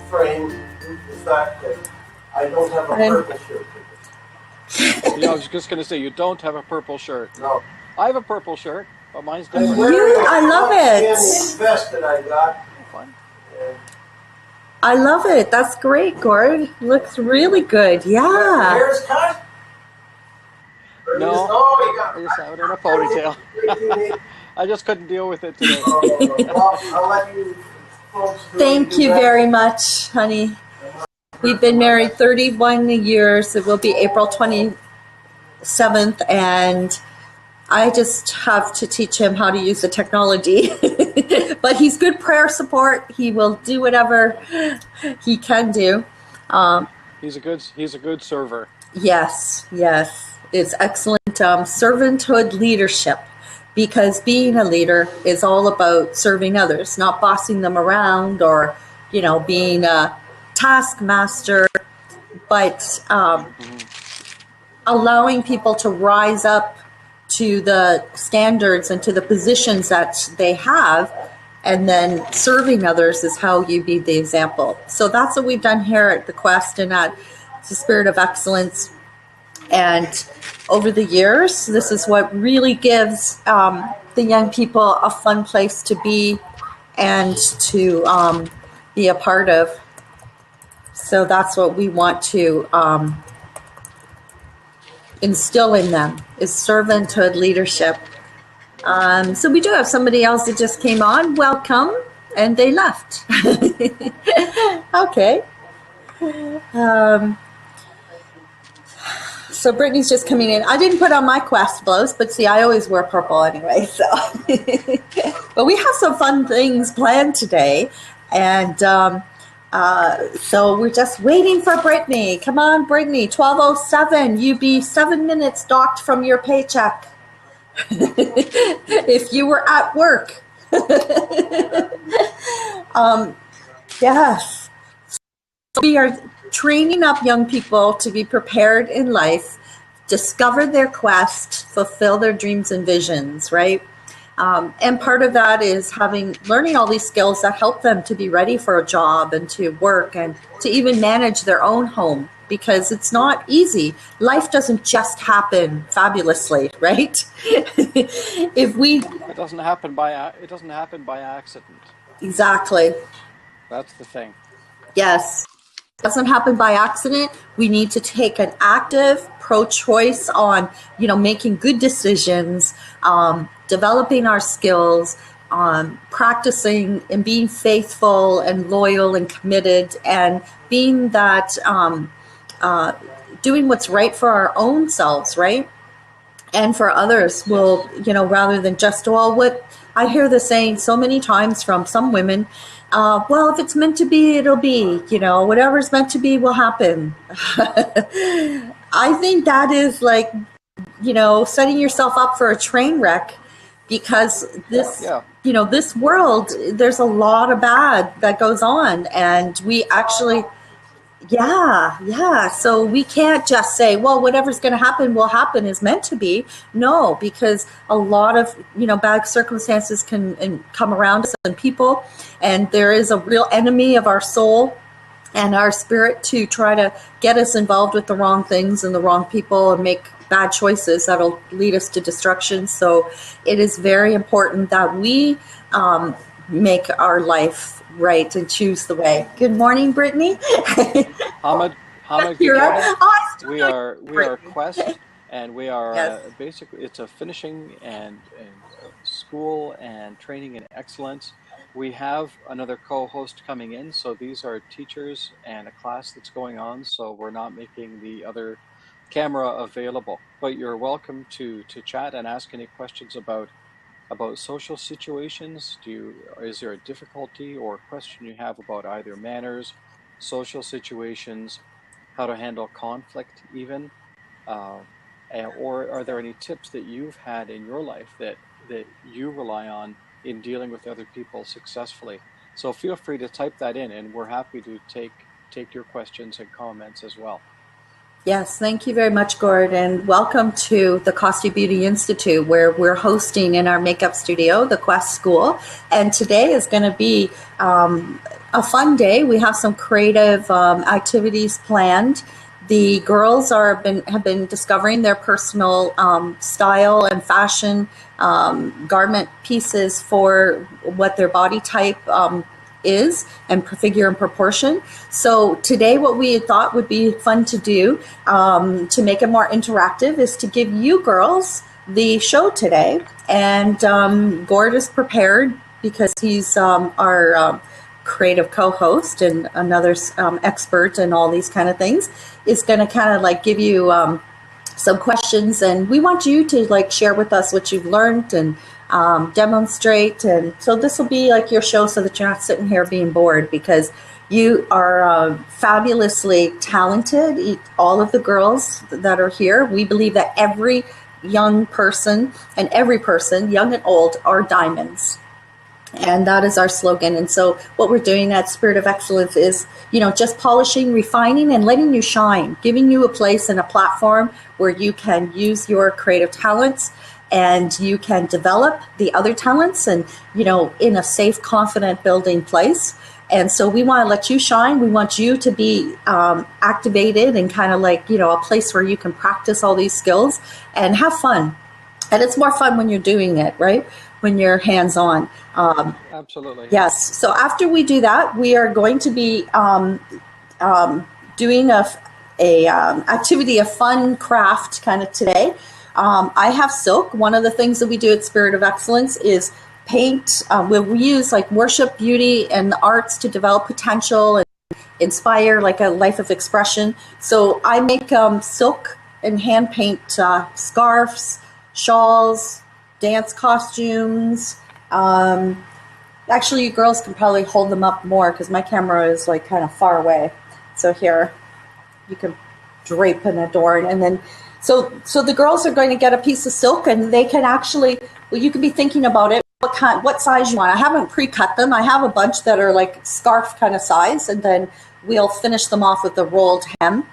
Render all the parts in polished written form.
frame the fact that I don't have a purple shirt. Yeah, I was just going to say, you don't have a purple shirt. No. I have a purple shirt, but mine's different. I love it. Vest that I got. Fun. I love it. That's great, Gord. Looks really good. Yeah. Hair's cut? No, I just have it in a ponytail. I just couldn't deal with it today. Well, I'll let you folks do Thank you very much, honey. We've been married 31 years. It will be April 27th, and I just have to teach him how to use the technology. But he's good prayer support. He will do whatever he can do. He's a good server. Yes. It's excellent servanthood leadership, because being a leader is all about serving others, not bossing them around or, being a taskmaster, but allowing people to rise up to the standards and to the positions that they have, and then serving others is how you be the example. So that's what we've done here at the Quest and at the Spirit of Excellence. And over the years, this is what really gives the young people a fun place to be and to be a part of. So that's what we want to instill in them, is servanthood leadership. So we do have somebody else that just came on. Welcome. And they left. Okay. So Brittany's just coming in. I didn't put on my Quest blouse, but see, I always wear purple anyway. So, but we have some fun things planned today, and so we're just waiting for Brittany. Come on, Brittany. 12:07. You be 7 minutes docked from your paycheck if you were at work. Yes. We are training up young people to be prepared in life, discover their quest, fulfill their dreams and visions, right? And part of that is learning all these skills that help them to be ready for a job and to work and to even manage their own home, because it's not easy. Life doesn't just happen fabulously, right? It doesn't happen by accident. Exactly. That's the thing. Yes. It doesn't happen by accident. We need to take an active pro-choice on, making good decisions, developing our skills, practicing and being faithful and loyal and committed, and being that, doing what's right for our own selves, right? And for others will, rather than just, what I hear the saying so many times from some women, well, if it's meant to be, it'll be, whatever's meant to be will happen. I think that is like, setting yourself up for a train wreck, because this, this world, there's a lot of bad that goes on, and we actually, so we can't just say, well, whatever's going to happen will happen, is meant to be. No, because a lot of, bad circumstances can come around us and people, and there is a real enemy of our soul and our spirit to try to get us involved with the wrong things and the wrong people and make bad choices that'll lead us to destruction. So it is very important that we make our life right and choose the way. Good morning, Brittany. Hamid, good morning. We are Quest, and we are basically, it's a finishing and school and training in excellence. We have another co-host coming in, so these are teachers and a class that's going on, so we're not making the other camera available, but you're welcome to chat and ask any questions about social situations. Is there a difficulty or a question you have about either manners, social situations, how to handle conflict even, or are there any tips that you've had in your life that you rely on in dealing with other people successfully? So feel free to type that in, and we're happy to take your questions and comments as well. Yes, thank you very much, Gord, and welcome to the Costi Beauty Institute, where we're hosting in our makeup studio, the Quest School. And today is going to be a fun day. We have some creative activities planned. The girls have been discovering their personal style and fashion garment pieces for what their body type is and figure and proportion. So today what we thought would be fun to do to make it more interactive is to give you girls the show today. And Gord is prepared because he's our creative co-host and another expert in all these kind of things, is going to kind of like give you some questions, and we want you to like share with us what you've learned and demonstrate. And so this will be like your show so that you're not sitting here being bored, because you are fabulously talented, all of the girls that are here. We believe that every young person and every person, young and old, are diamonds. And that is our slogan. And so what we're doing at Spirit of Excellence is, just polishing, refining, and letting you shine, giving you a place and a platform where you can use your creative talents and you can develop the other talents and, in a safe, confident building place. And so we want to let you shine. We want you to be activated and kind of like, a place where you can practice all these skills and have fun. And it's more fun when you're doing it, right? When you're hands-on. Absolutely. Yes. So after we do that, we are going to be doing a activity, a fun craft kind of today. I have silk. One of the things that we do at Spirit of Excellence is paint. We use like worship, beauty, and the arts to develop potential and inspire like a life of expression. So I make silk and hand paint scarves, shawls, dance costumes. Actually, you girls can probably hold them up more because my camera is like kind of far away. So here, you can drape and adorn. And then, so the girls are going to get a piece of silk, and they can actually, you can be thinking about it, what size you want. I haven't pre-cut them. I have a bunch that are like scarf kind of size, and then we'll finish them off with the rolled hem.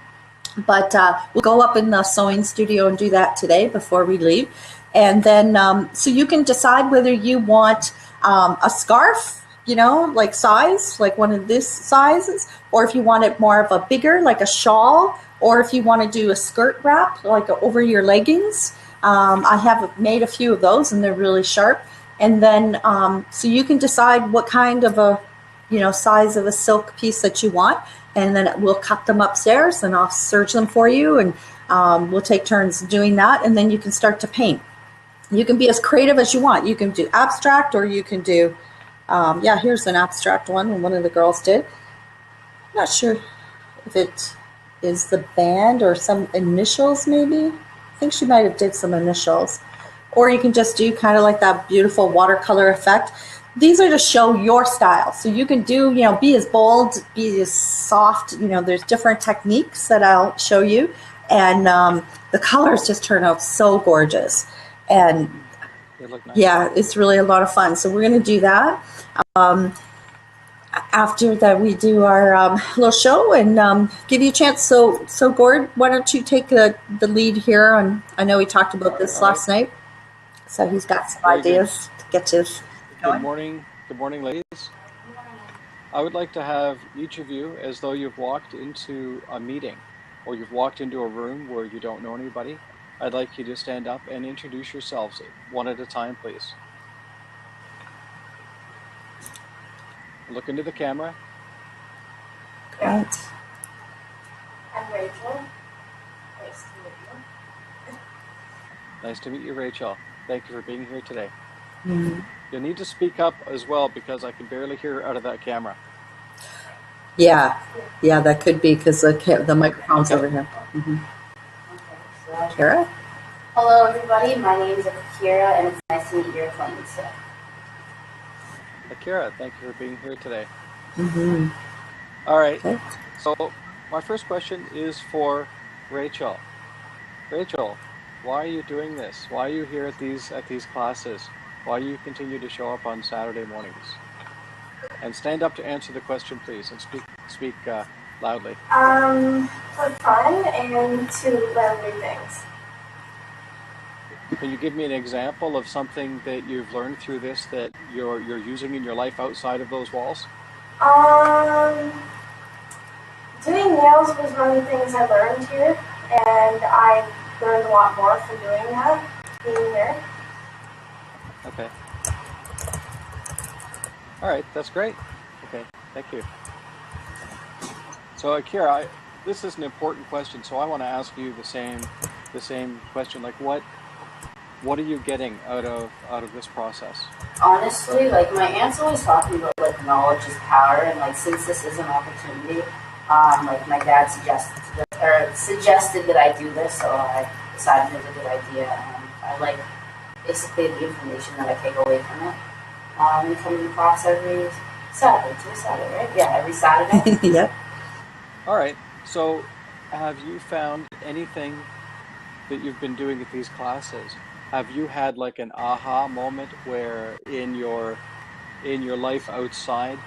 But we'll go up in the sewing studio and do that today before we leave. And then, so you can decide whether you want a scarf, like size, like one of this sizes, or if you want it more of a bigger, like a shawl, or if you want to do a skirt wrap, like over your leggings. I have made a few of those, and they're really sharp. And then, so you can decide what kind of a, size of a silk piece that you want. And then we'll cut them upstairs, and I'll serge them for you. And we'll take turns doing that. And then you can start to paint. You can be as creative as you want. You can do abstract, or you can do, here's an abstract one of the girls did. I'm not sure if it is the band or some initials maybe. I think she might have did some initials. Or you can just do kind of like that beautiful watercolor effect. These are to show your style. So you can do, be as bold, be as soft. There's different techniques that I'll show you. And the colors just turn out so gorgeous. And they look nice. Yeah, it's really a lot of fun. So we're going to do that. After that, we do our little show and give you a chance. So Gord, why don't you take the lead here? And I know we talked about this last night. So he's got some ideas to get you going. Good morning, ladies. I would like to have each of you, as though you've walked into a meeting or you've walked into a room where you don't know anybody, I'd like you to stand up and introduce yourselves one at a time, please. Look into the camera. Great. I'm Rachel. Nice to meet you. Nice to meet you, Rachel. Thank you for being here today. Mm-hmm. You'll need to speak up as well because I can barely hear out of that camera. Yeah, that could be because the microphone's over here. Mm-hmm. Okay, so, Kara? hello, everybody. My name is Akira, and it's nice to meet your acquaintance today. Akira, thank you for being here today. Mm-hmm. All right. Okay. So my first question is for Rachel. Rachel, why are you doing this? Why are you here at these classes? Why do you continue to show up on Saturday mornings? And stand up to answer the question, please, and speak loudly. For fun and to learn new things. Can you give me an example of something that you've learned through this that you're using in your life outside of those walls? Doing nails was one of the things I learned here, and I learned a lot more from doing that, being here. Okay. All right, that's great. Okay, thank you. So Akira, this is an important question, so I want to ask you the same question. Like, what are you getting out of this process? Honestly, like my aunt's always talking about like knowledge is power, and like since this is an opportunity, like my dad suggested that I do this, so I decided it was a good idea, and I like basically the information that I take away from it. We come to class every Saturday, right? Yeah, every Saturday. Yep. All right. So, have you found anything that you've been doing at these classes? Have you had like an aha moment where in your life outside,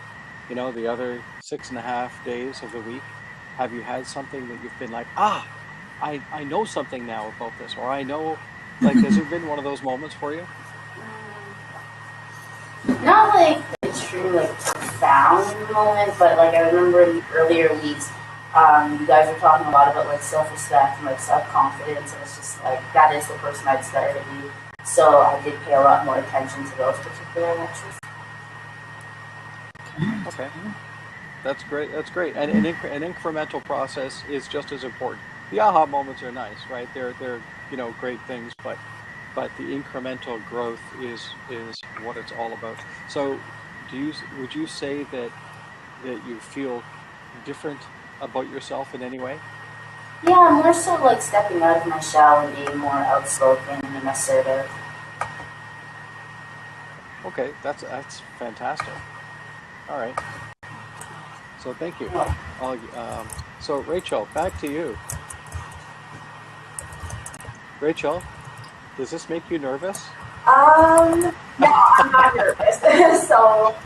you know, the other 6.5 days of the week, have you had something that you've been like, I know something now about this, or I know, like, has there been one of those moments for you? Not like the true like profound moment, but like I remember in the earlier weeks, you guys were talking a lot about like self-respect and like self-confidence, and it's just like that is the person I aspire to be. So I did pay a lot more attention to those particular lectures. Okay, that's great. That's great. And an incremental process is just as important. The aha moments are nice, right? They're great things, but the incremental growth is what it's all about. So, would you say that you feel different about yourself in any way? Yeah, I'm more so like stepping out of my shell and being more outspoken and assertive. Okay, that's fantastic. All right. So thank you. So Rachel, back to you. Rachel, does this make you nervous? No, I'm not nervous. So.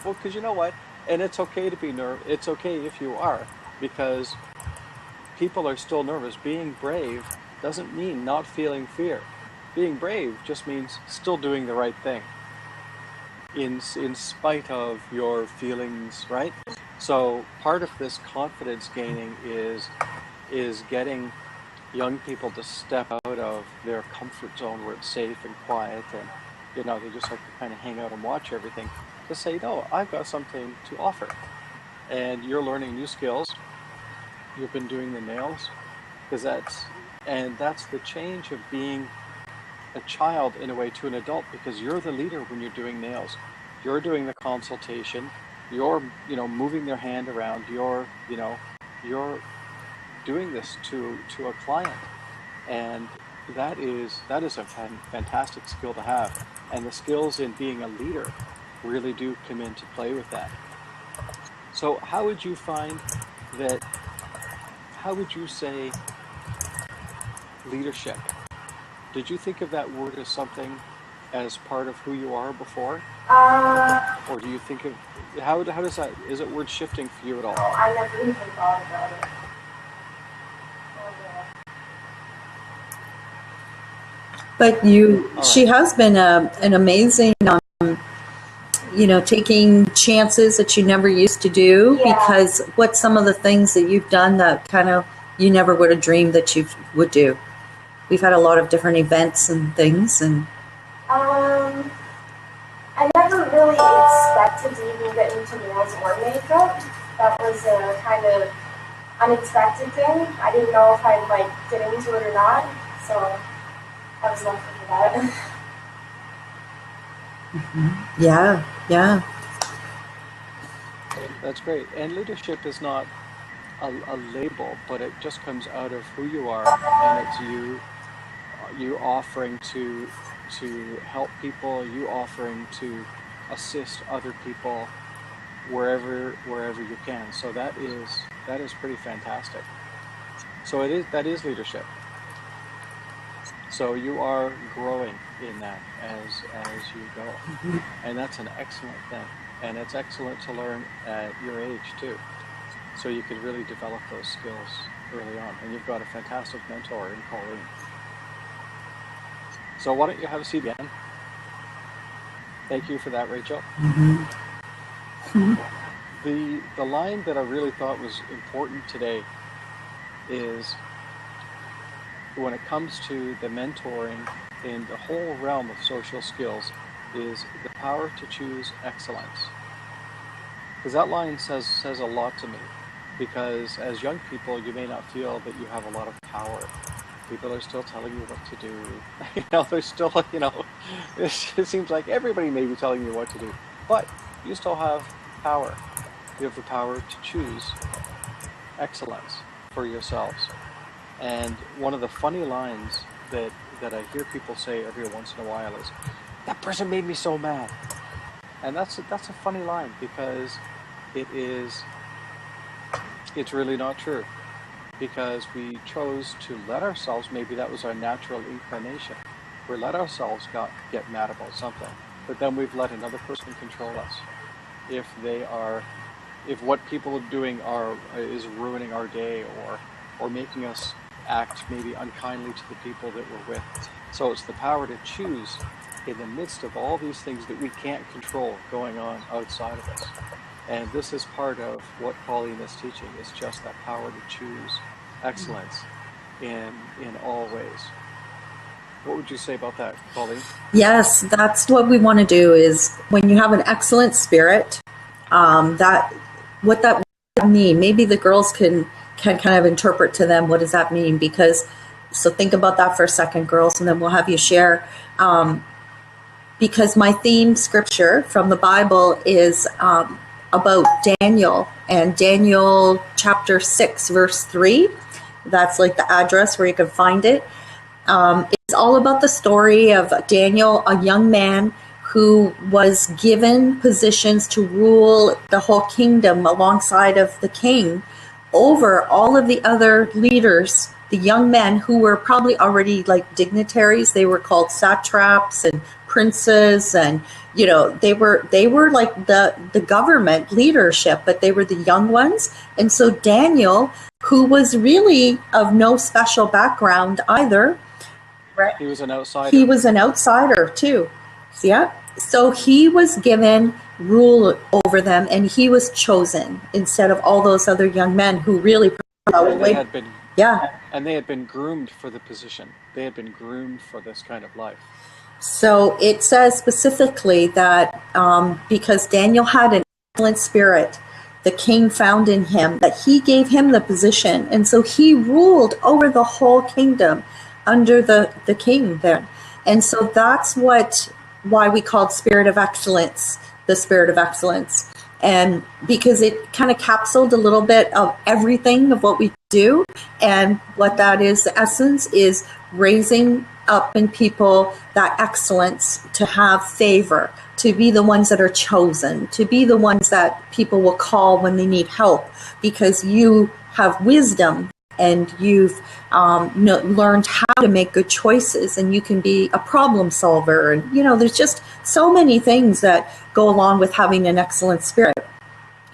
Well, because you know what, and it's okay to be nervous. It's okay if you are, because people are still nervous. Being brave doesn't mean not feeling fear. Being brave just means still doing the right thing in spite of your feelings, right? So part of this confidence gaining is getting young people to step out of their comfort zone where it's safe and quiet, and they just like to kind of hang out and watch everything, to say, no, I've got something to offer. And you're learning new skills. You've been doing the nails, because that's the change of being a child in a way to an adult, because you're the leader when you're doing nails. You're doing the consultation. You're moving their hand around. You're doing this to a client, and that is a fantastic skill to have. And the skills in being a leader really do come into play with that. So how would you find that? How would you say leadership? Did you think of that word as something as part of who you are before? Or do you think of, how does that, is it word shifting for you at all? No, I never even thought about it. But she has been an amazing, taking chances that you never used to do. Yeah. Because what's some of the things that you've done that kind of you never would have dreamed that you would do? We've had a lot of different events and things, and I never really expected to even get into nails or makeup. That was a kind of unexpected thing. I didn't know if I'd like get into it or not, so I was lucky for that. Mm-hmm. Yeah. That's great. And leadership is not a label, but it just comes out of who you are, and it's you offering to help people, you offering to assist other people wherever you can. So that is pretty fantastic. So that is leadership. So you are growing in that as you go, Mm-hmm. and that's an excellent thing. And it's excellent to learn at your age too. So you could really develop those skills early on. And you've got a fantastic mentor in Colleen. So why don't you have a seat again? Thank you for that, Rachel. Mm-hmm. The line that I really thought was important today is when it comes to the mentoring in the whole realm of social skills is the power to choose excellence. Because that line says a lot to me. Because as young people, you may not feel that you have a lot of power. People are still telling you what to do. There's still, it seems like everybody may be telling you what to do. But you still have power. You have the power to choose excellence for yourselves. And one of the funny lines that I hear people say every once in a while is, "That person made me so mad." And that's a funny line because it's really not true. Because we chose to let ourselves, maybe that was our natural inclination, we let ourselves get mad about something, but then we've let another person control us. If what people are doing is ruining our day or making us act maybe unkindly to the people that we're with. So it's the power to choose in the midst of all these things that we can't control going on outside of us. And this is part of what Colleen is teaching, is just that power to choose excellence in all ways. What would you say about that, Colleen? Yes, that's what we want to do, is when you have an excellent spirit, what that mean? Maybe the girls can kind of interpret to them, what does that mean? So think about that for a second, girls, and then we'll have you share. Because my theme scripture from the Bible is about Daniel, and Daniel chapter 6, verse 3. That's like the address where you can find it. It's all about the story of Daniel, a young man who was given positions to rule the whole kingdom alongside of the king over all of the other leaders, the young men who were probably already like dignitaries. They were called satraps and princes, and they were like the government leadership, but they were the young ones. And so Daniel, who was really of no special background either, right? He was an outsider. He was an outsider too. Yeah. So he was given rule over them, and he was chosen instead of all those other young men who really probably had been, yeah. And they had been groomed for the position. They had been groomed for this kind of life. So it says specifically that because Daniel had an excellent spirit, the king found in him, that he gave him the position. And so he ruled over the whole kingdom under the king then. And so that's why we called Spirit of Excellence, the Spirit of Excellence. And because it kind of capsuled a little bit of everything of what we do. And what that is, the essence is raising up in people that excellence, to have favor, to be the ones that are chosen, to be the ones that people will call when they need help, because you have wisdom and you've learned how to make good choices, and you can be a problem solver. And, there's just so many things that go along with having an excellent spirit.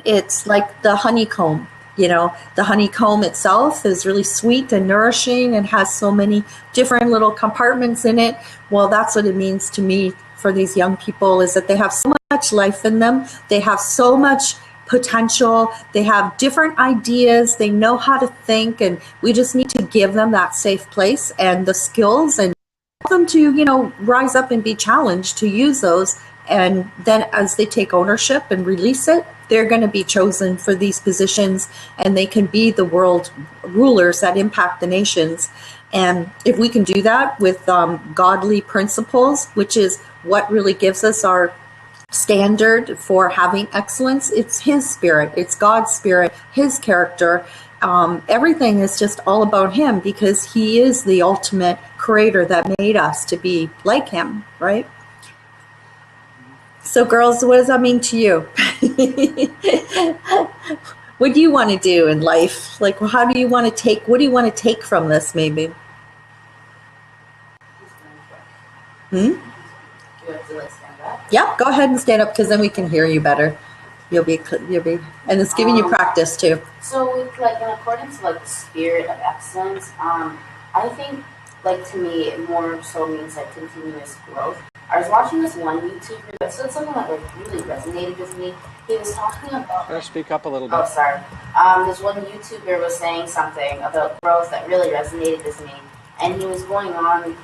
It's like the honeycomb. The honeycomb itself is really sweet and nourishing and has so many different little compartments in it. Well, that's what it means to me for these young people, is that they have so much life in them. They have so much potential. They have different ideas. They know how to think, and we just need to give them that safe place and the skills, and help them to, rise up and be challenged to use those. And then as they take ownership and release it, they're going to be chosen for these positions, and they can be the world rulers that impact the nations. And if we can do that with godly principles, which is what really gives us our standard for having excellence, it's His Spirit, it's God's Spirit, His character. Everything is just all about Him, because He is the ultimate creator that made us to be like Him, right? So girls, what does that mean to you? What do you want to do in life? Like, what do you want to take from this, maybe? You have to stand up. Yep, go ahead and stand up, because then we can hear you better. You'll be, and it's giving you practice too. So, in accordance to the spirit of excellence, I think, to me, it more so means continuous growth. I was watching this one YouTuber that said something that like really resonated with me. He was talking about. Better speak up a little bit. Oh, sorry. This one YouTuber was saying something about growth that really resonated with me, and he was going on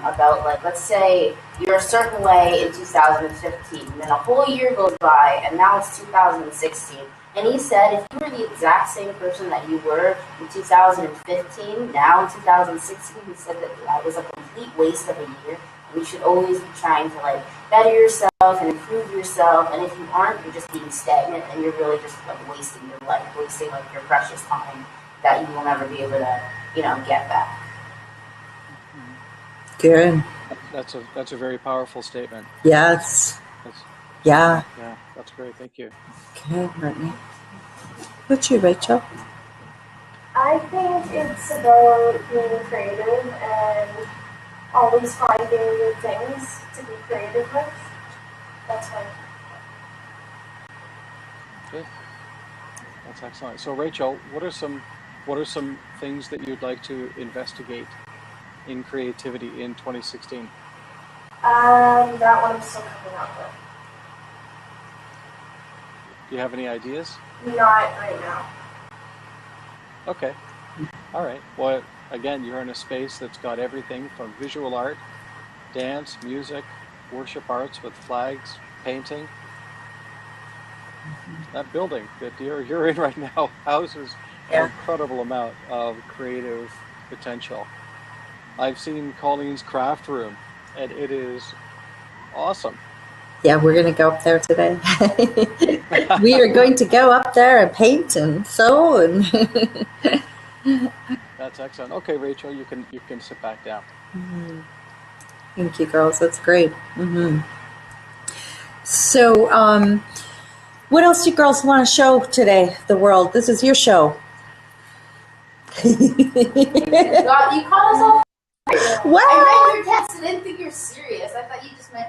about, like, let's say you're a certain way in 2015, and then a whole year goes by, and now it's 2016. And he said if you were the exact same person that you were in 2015, now in 2016, he said that was a complete waste of a year. And you should always be trying to, like, better yourself and improve yourself. And if you aren't, you're just being stagnant, and you're really just, like, wasting your life, wasting, like, your precious time that you will never be able to, get back. Good. That's a very powerful statement. Yes. Yeah, that's great. Thank you. Okay, Brittany. What's you, Rachel? I think it's about being creative and always finding new things to be creative with. That's fine. Good. That's excellent. So, Rachel, what are some things that you'd like to investigate in creativity in 2016? That one I'm still coming up with. Do you have any ideas? Not right now. Okay. All right. Well, again, you're in a space that's got everything from visual art, dance, music, worship arts with flags, painting. That building that you're in right now houses an incredible amount of creative potential. I've seen Colleen's craft room, and it is awesome. Yeah, we're going to go up there today. We are going to go up there and paint and sew and. That's excellent. Okay, Rachel, you can sit back down. Mm-hmm. Thank you, girls. That's great. Mm-hmm. So, what else do you girls want to show today, the world? This is your show. You caught us all. What? I read your text and didn't think you were serious. I thought you just meant,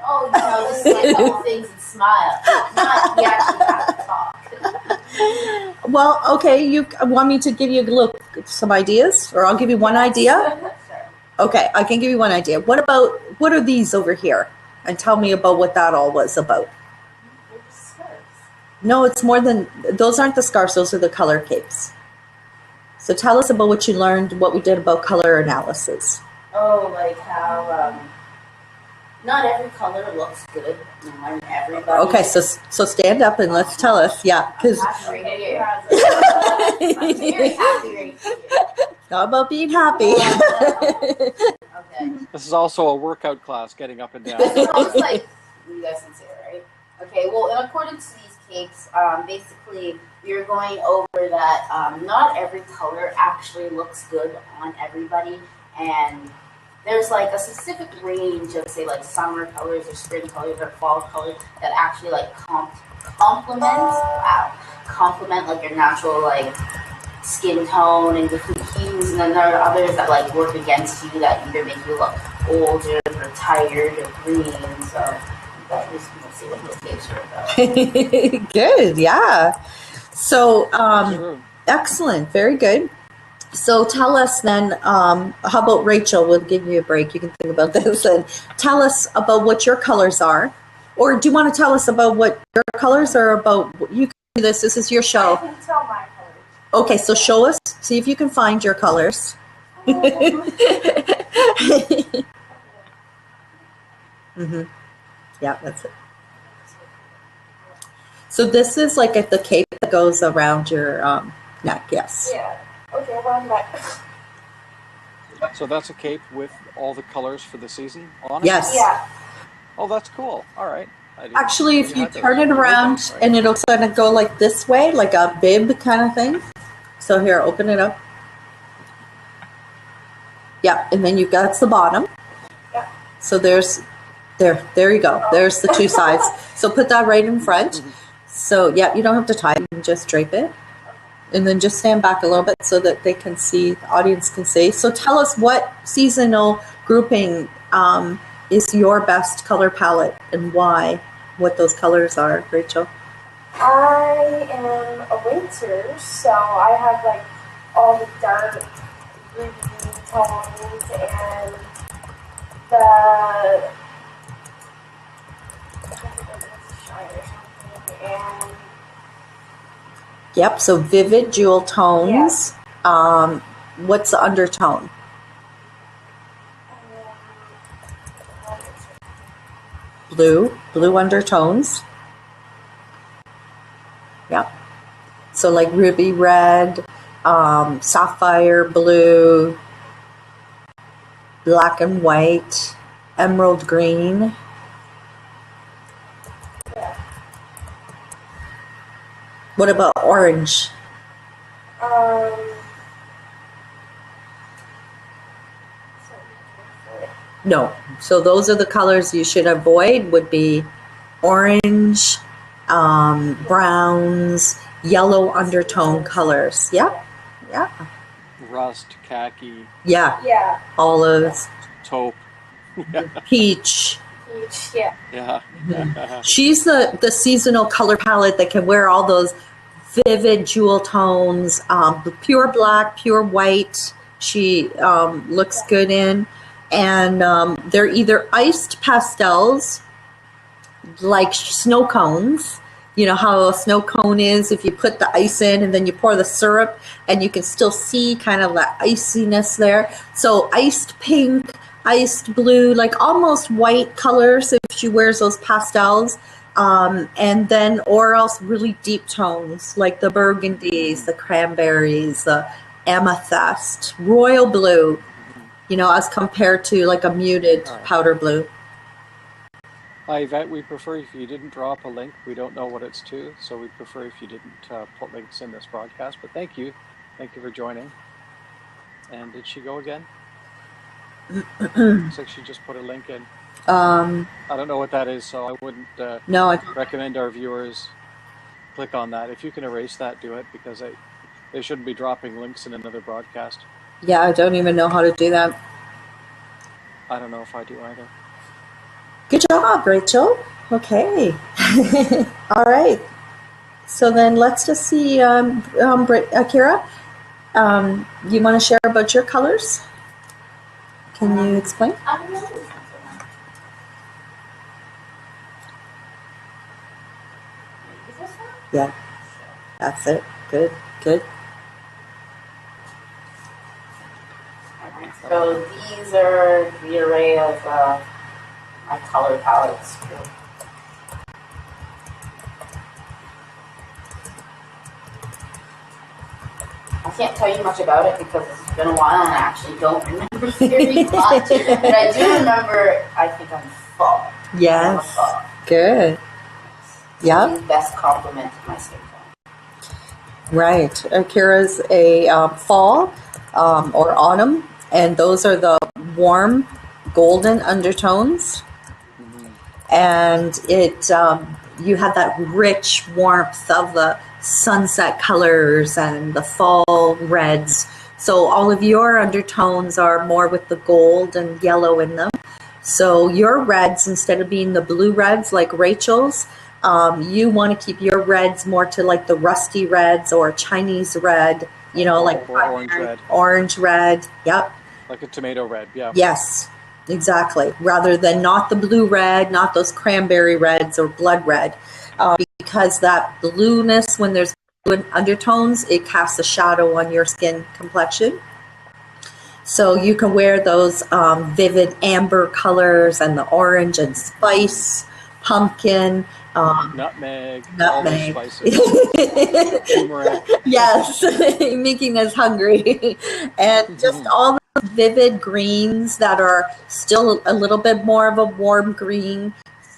just say a couple things and smile. Not you actually have to talk. Well, okay, you want me to give you some ideas, or I'll give you one idea? Sure. Okay, I can give you one idea. What are these over here? And tell me about what that all was about. They're just scarves. No, it's more than, those aren't the scarves, those are the color capes. So tell us about what you learned, what we did about color analysis. Oh, like how not every color looks good on everybody. Okay, so stand up and let's tell us, yeah, because I'm very happy right here. not about being happy. Okay. This is also a workout class, getting up and down. It's almost like, you guys can say it, right? Okay, well, in accordance to these capes, basically, you're going over that not every color actually looks good on everybody, and there's like a specific range of, say, like summer colors or spring colors or fall colors that actually like complement like your natural like skin tone and different hues, and then there are others that like work against you that either make you look older or tired or green. So that is mostly what those capes are about. Good, yeah. So excellent, very good. So tell us then, how about Rachel? We'll give you a break. You can think about this and tell us about what your colors are. Or do you want to tell us about what your colors are about? You can do this. This is your show. I can tell my colors. Okay, so show us. See if you can find your colors. Mm-hmm. Yeah, that's it. So this is like the cape that goes around your neck, yes. Yeah. Okay, around that. So that's a cape with all the colors for the season on it? Yes. Yeah. Oh, that's cool. All right. Actually, if you turn it around and it'll kind of go like this way, like a bib kind of thing. So here, open it up. Yeah, and then that's the bottom. Yeah. So there you go. There's the two sides. So put that right in front. So yeah, you don't have to tie it, you can just drape it. And then just stand back a little bit so that they can see, the audience can see. So tell us what seasonal grouping is your best color palette and why, what those colors are, Rachel. I am a winter, so I have like all the dark green tones and the or something, and Yep, so vivid jewel tones. What's the undertone? Blue undertones. Yep. So like ruby red, sapphire blue, black and white, emerald green. What about orange? No. So those are the colors you should avoid would be orange, browns, yellow undertone colors. Yeah. Yeah. Rust, khaki. Yeah. Olives. Taupe. Peach. Yeah. Yeah. She's the seasonal color palette that can wear all those vivid jewel tones, pure black, pure white. She looks good in. And they're either iced pastels, like snow cones. You know how a snow cone is if you put the ice in and then you pour the syrup and you can still see kind of that iciness there. So iced pink, iced blue, like almost white colors if she wears those pastels. And then, or else really deep tones like the burgundies, the cranberries, the amethyst, royal blue, you know, as compared to like a muted powder blue. Yvette, we prefer if you didn't drop a link. We don't know what it's to, so we prefer if you didn't put links in this broadcast. But thank you. Thank you for joining. And did she go again? Looks like she just put a link in. I don't know what that is, so I wouldn't recommend our viewers click on that. If you can erase that, do it, because they shouldn't be dropping links in another broadcast. Yeah, I don't even know how to do that. I don't know if I do either. Good job, Rachel. Okay. All right. So then let's just see, Akira, you want to share about your colors? Can you explain? Yeah, that's it. Good. So these are the array of my color palettes. I can't tell you much about it because it's been a while and I actually don't remember very much. But I do remember, I think I'm fall. Yes. Fall. Good. Yeah. Best compliment to my skin tone. Right. Akira's a fall or autumn, and those are the warm golden undertones. And it you have that rich warmth of the sunset colors and the fall reds. So all of your undertones are more with the gold and yellow in them. So your reds, instead of being the blue reds like Rachel's, you want to keep your reds more to like the rusty reds or Chinese red, you know, like orange red. Yep. Like a tomato red, yeah. Yes, exactly. Rather than not the blue red, not those cranberry reds or blood red. Because that blueness, when there's blue undertones, it casts a shadow on your skin complexion. So you can wear those vivid amber colors and the orange and spice, pumpkin, nutmeg, all the spices. Turmeric. Yes, making us hungry. And just all the vivid greens that are still a little bit more of a warm green.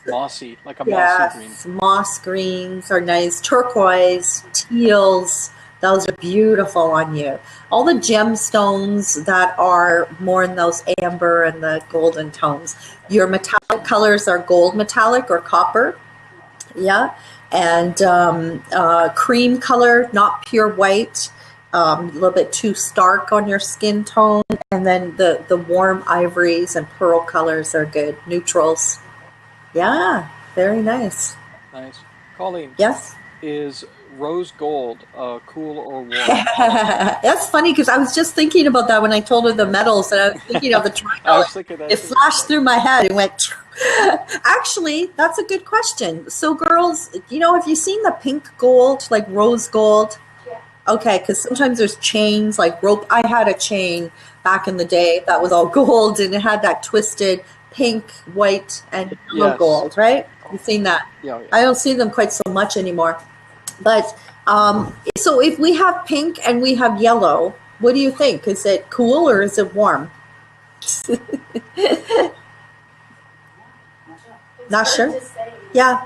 Mossy, like a mossy green. Yes, moss greens are nice. Turquoise, teals, those are beautiful on you. All the gemstones that are more in those amber and the golden tones. Your metallic colors are gold metallic or copper. Yeah. And cream color, not pure white. A little bit too stark on your skin tone. And then the warm ivories and pearl colors are good. Neutrals. Yeah, very nice. Nice. Colleen. Yes? rose gold, cool or warm? That's funny because I was just thinking about that when I told her the medals, and I was thinking of the triangle. I was thinking that it flashed through my head and went. Actually, that's a good question. So, girls, have you seen the pink gold, like rose gold? Yeah. Okay, because sometimes there's chains, like rope. I had a chain back in the day that was all gold, and it had that twisted pink, white, and yellow gold, right? You've seen that? Yeah. I don't see them quite so much anymore. But so if we have pink and we have yellow, what do you think? Is it cool or is it warm? Not sure? Yeah.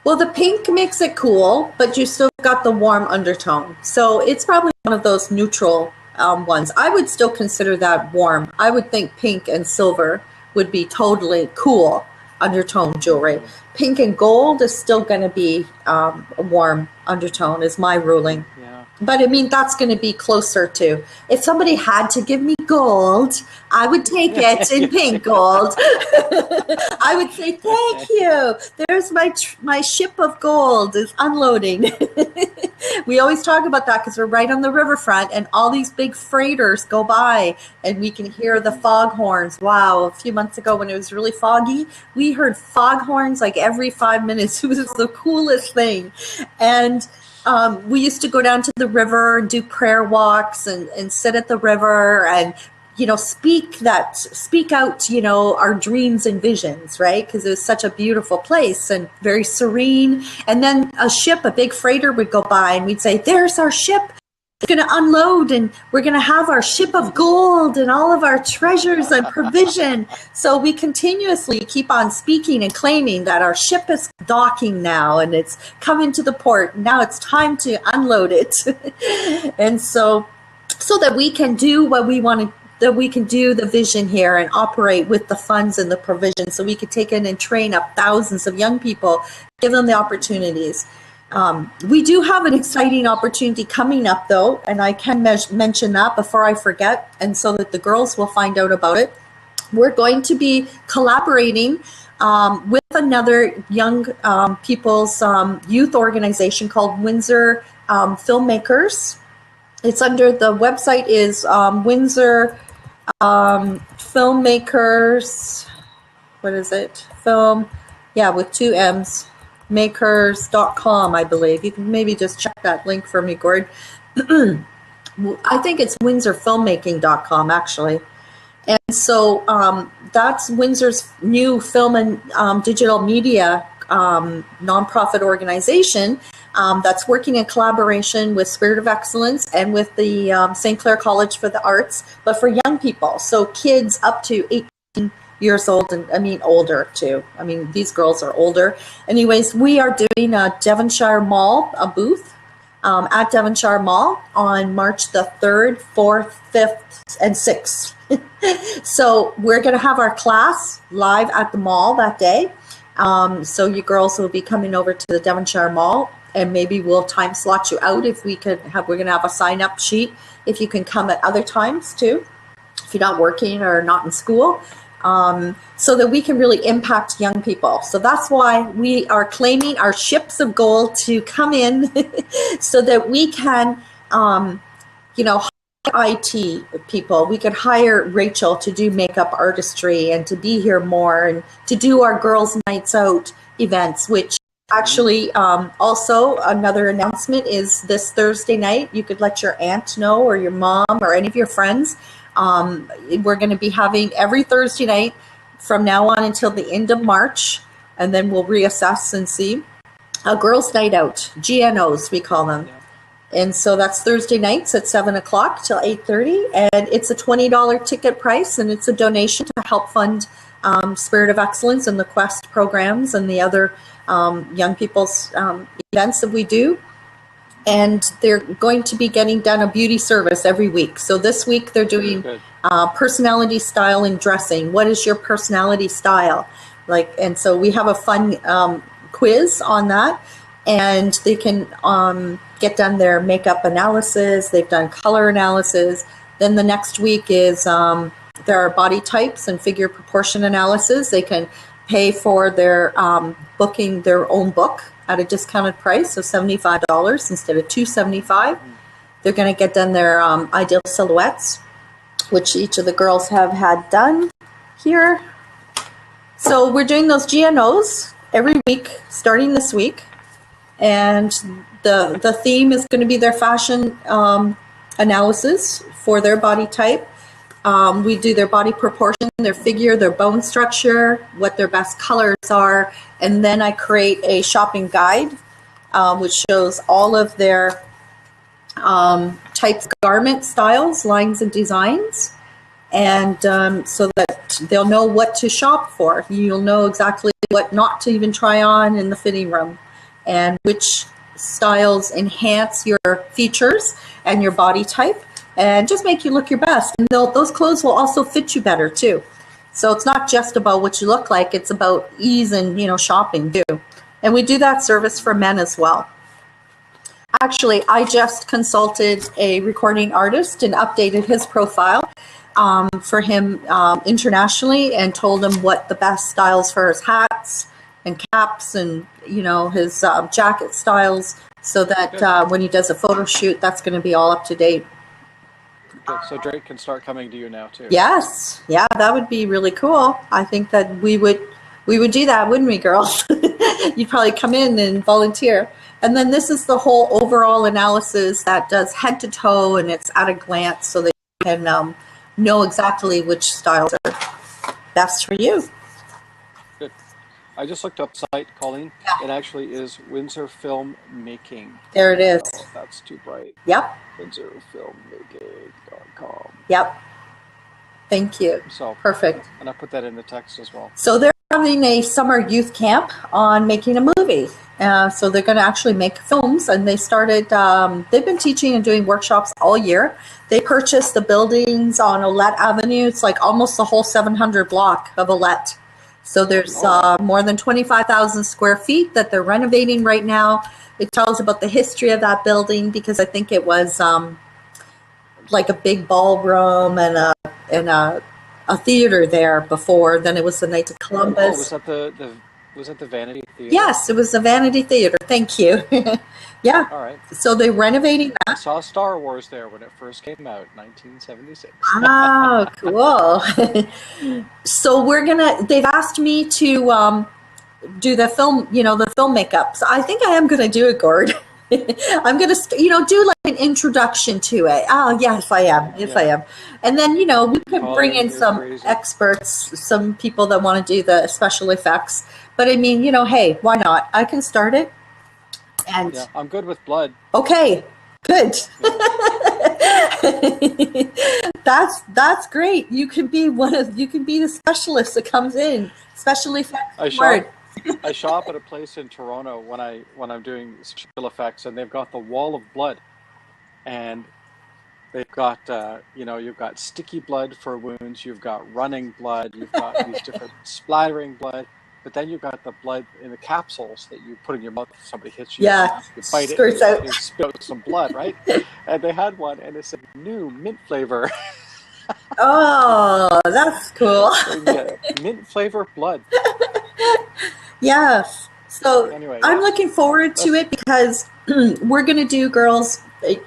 Well, the pink makes it cool, but you still got the warm undertone. So it's probably one of those neutral ones. I would still consider that warm. I would think pink and silver would be totally cool undertone jewelry. Pink and gold is still going to be a warm undertone is my ruling. Yeah. But I mean, that's going to be closer to, if somebody had to give me gold, I would take it in pink gold. I would say, thank you. There's my ship of gold is unloading. We always talk about that because we're right on the riverfront and all these big freighters go by and we can hear the foghorns. Wow. A few months ago when it was really foggy, we heard foghorns like every 5 minutes. It was the coolest thing. And we used to go down to the river and do prayer walks and sit at the river and, speak out, our dreams and visions, right? Because it was such a beautiful place and very serene. And then a big freighter would go by and we'd say, there's our ship. It's going to unload and we're going to have our ship of gold and all of our treasures and provision. So we continuously keep on speaking and claiming that our ship is docking now and it's coming to the port. Now it's time to unload it. And so that we can do what we want to, that we can do the vision here and operate with the funds and the provision so we could take in and train up thousands of young people, give them the opportunities. We do have an exciting opportunity coming up, though, and I can mention that before I forget, and so that the girls will find out about it. We're going to be collaborating with another young people's youth organization called Windsor Filmmakers. It's under the website is Windsor Filmmakers. What is it? With 2 M's. Makers.com, I believe. You can maybe just check that link for me, Gord. I think it's windsorfilmmaking.com, actually. And so that's Windsor's new film and digital media nonprofit organization that's working in collaboration with Spirit of Excellence and with the St. Clair College for the Arts, but for young people. So kids up to 18 years old, and I mean older too. I mean, these girls are older. Anyways, we are doing a Devonshire Mall, a booth at Devonshire Mall on March the 3rd, 4th, 5th, and 6th. So we're going to have our class live at the mall that day. So you girls will be coming over to the Devonshire Mall, and maybe we'll time slot you out if we could have, we're going to have a sign up sheet if you can come at other times too, if you're not working or not in school. So that we can really impact young people. So that's why we are claiming our ships of gold to come in so that we can, hire IT people. We could hire Rachel to do makeup artistry and to be here more and to do our girls' nights out events, which actually also another announcement is this Thursday night. You could let your aunt know or your mom or any of your friends. We're going to be having every Thursday night from now on until the end of March, and then we'll reassess and see. A girls' night out, GNOs we call them. And so that's Thursday nights at 7 o'clock till 8:30, and it's a $20 ticket price, and it's a donation to help fund Spirit of Excellence and the Quest programs and the other young people's events that we do. And they're going to be getting done a beauty service every week. So this week they're doing personality, style, and dressing. What is your personality style? And so we have a fun quiz on that, and they can get done their makeup analysis. They've done color analysis. Then the next week is there are body types and figure proportion analysis. They can pay for their booking their own book at a discounted price of $75 instead of $275. They're going to get done their ideal silhouettes, which each of the girls have had done here. So we're doing those GNOs every week, starting this week. And the theme is going to be their fashion analysis for their body type. We do their body proportion, their figure, their bone structure, what their best colors are. And then I create a shopping guide, which shows all of their types of garment styles, lines, and designs. And so that they'll know what to shop for. You'll know exactly what not to even try on in the fitting room, and which styles enhance your features and your body type and just make you look your best. And those clothes will also fit you better too. So it's not just about what you look like, it's about ease and, you know, shopping too. And we do that service for men as well. Actually, I just consulted a recording artist and updated his profile for him internationally, and told him what the best styles for his hats and caps and, you know, his jacket styles, so that when he does a photo shoot, that's going to be all up to date. Good. So Drake can start coming to you now too. Yes, yeah, that would be really cool. I think that we would do that, wouldn't we, girls? You'd probably come in and volunteer. And then this is the whole overall analysis that does head to toe, and it's at a glance, so that you can know exactly which styles are best for you. Good. I just looked up site, Colleen. Yeah. It actually is Windsor Film Making. There it is. Oh, that's too bright. Yep. WindsorFilmmaking.com. Yep. Thank you. So Perfect. And I put that in the text as well. So they're having a summer youth camp on making a movie. So they're going to actually make films, and they started, they've been teaching and doing workshops all year. They purchased the buildings on Olette Avenue. It's like almost the whole 700 block of Olette. So there's more than 25,000 square feet that they're renovating right now. It tells about the history of that building, because I think it was like a big ballroom and a theater there before. Then it was the Knights of Columbus. Oh, was that the Vanity Theater? Yes, it was the Vanity Theater. Thank you. Yeah. All right. So they're renovating that. I saw Star Wars there when it first came out, 1976. Oh, cool. So they've asked me to do the film, the film makeup. So I think I am going to do it, Gord. I'm going to, do like an introduction to it. Oh, yes, I am. Yes, I am. And then, we could bring in some experts, some people that want to do the special effects. But I mean, hey, why not? I can start it. And yeah, I'm good with blood. Okay, good. That's great. You can be the specialist that comes in. Special effects. I shop at a place in Toronto when I'm doing special effects, and they've got the wall of blood, and they've got you've got sticky blood for wounds, you've got running blood, you've got these different splattering blood, but then you've got the blood in the capsules that you put in your mouth if somebody hits you. Yeah, you bite squirts it, out. you spill out some blood, right? And they had one, and it said new mint flavor. Oh, that's cool. Mint flavor blood. Yes. So anyway, I'm looking forward to it, because we're going to do, girls,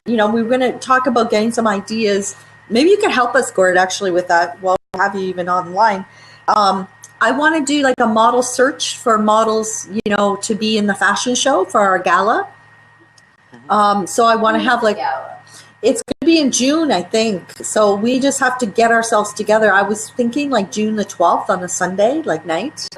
we're going to talk about getting some ideas. Maybe you could help us, Gord, actually, with that while we have you even online. I want to do like a model search for models, to be in the fashion show for our gala. So I want to have it's going to be in June, I think. So we just have to get ourselves together. I was thinking like June the 12th on a Sunday, like night.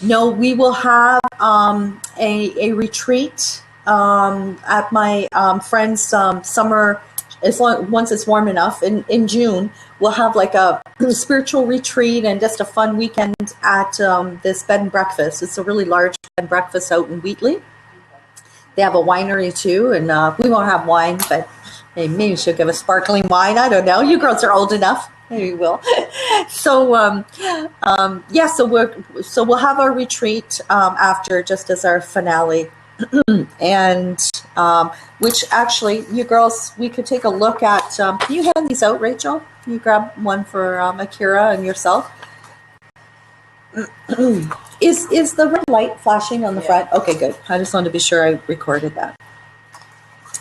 No, we will have a retreat at my friend's summer, once it's warm enough, in June. We'll have like a spiritual retreat and just a fun weekend at this bed and breakfast. It's a really large bed and breakfast out in Wheatley. They have a winery too, and we won't have wine, but maybe she'll give us sparkling wine. I don't know. You girls are old enough. Maybe we will. So so we'll have our retreat after, just as our finale, and which actually, you girls, we could take a look at. Can you hand these out, Rachel? Can you grab one for Akira and yourself? Is the red light flashing on the front? Okay, good. I just wanted to be sure I recorded that.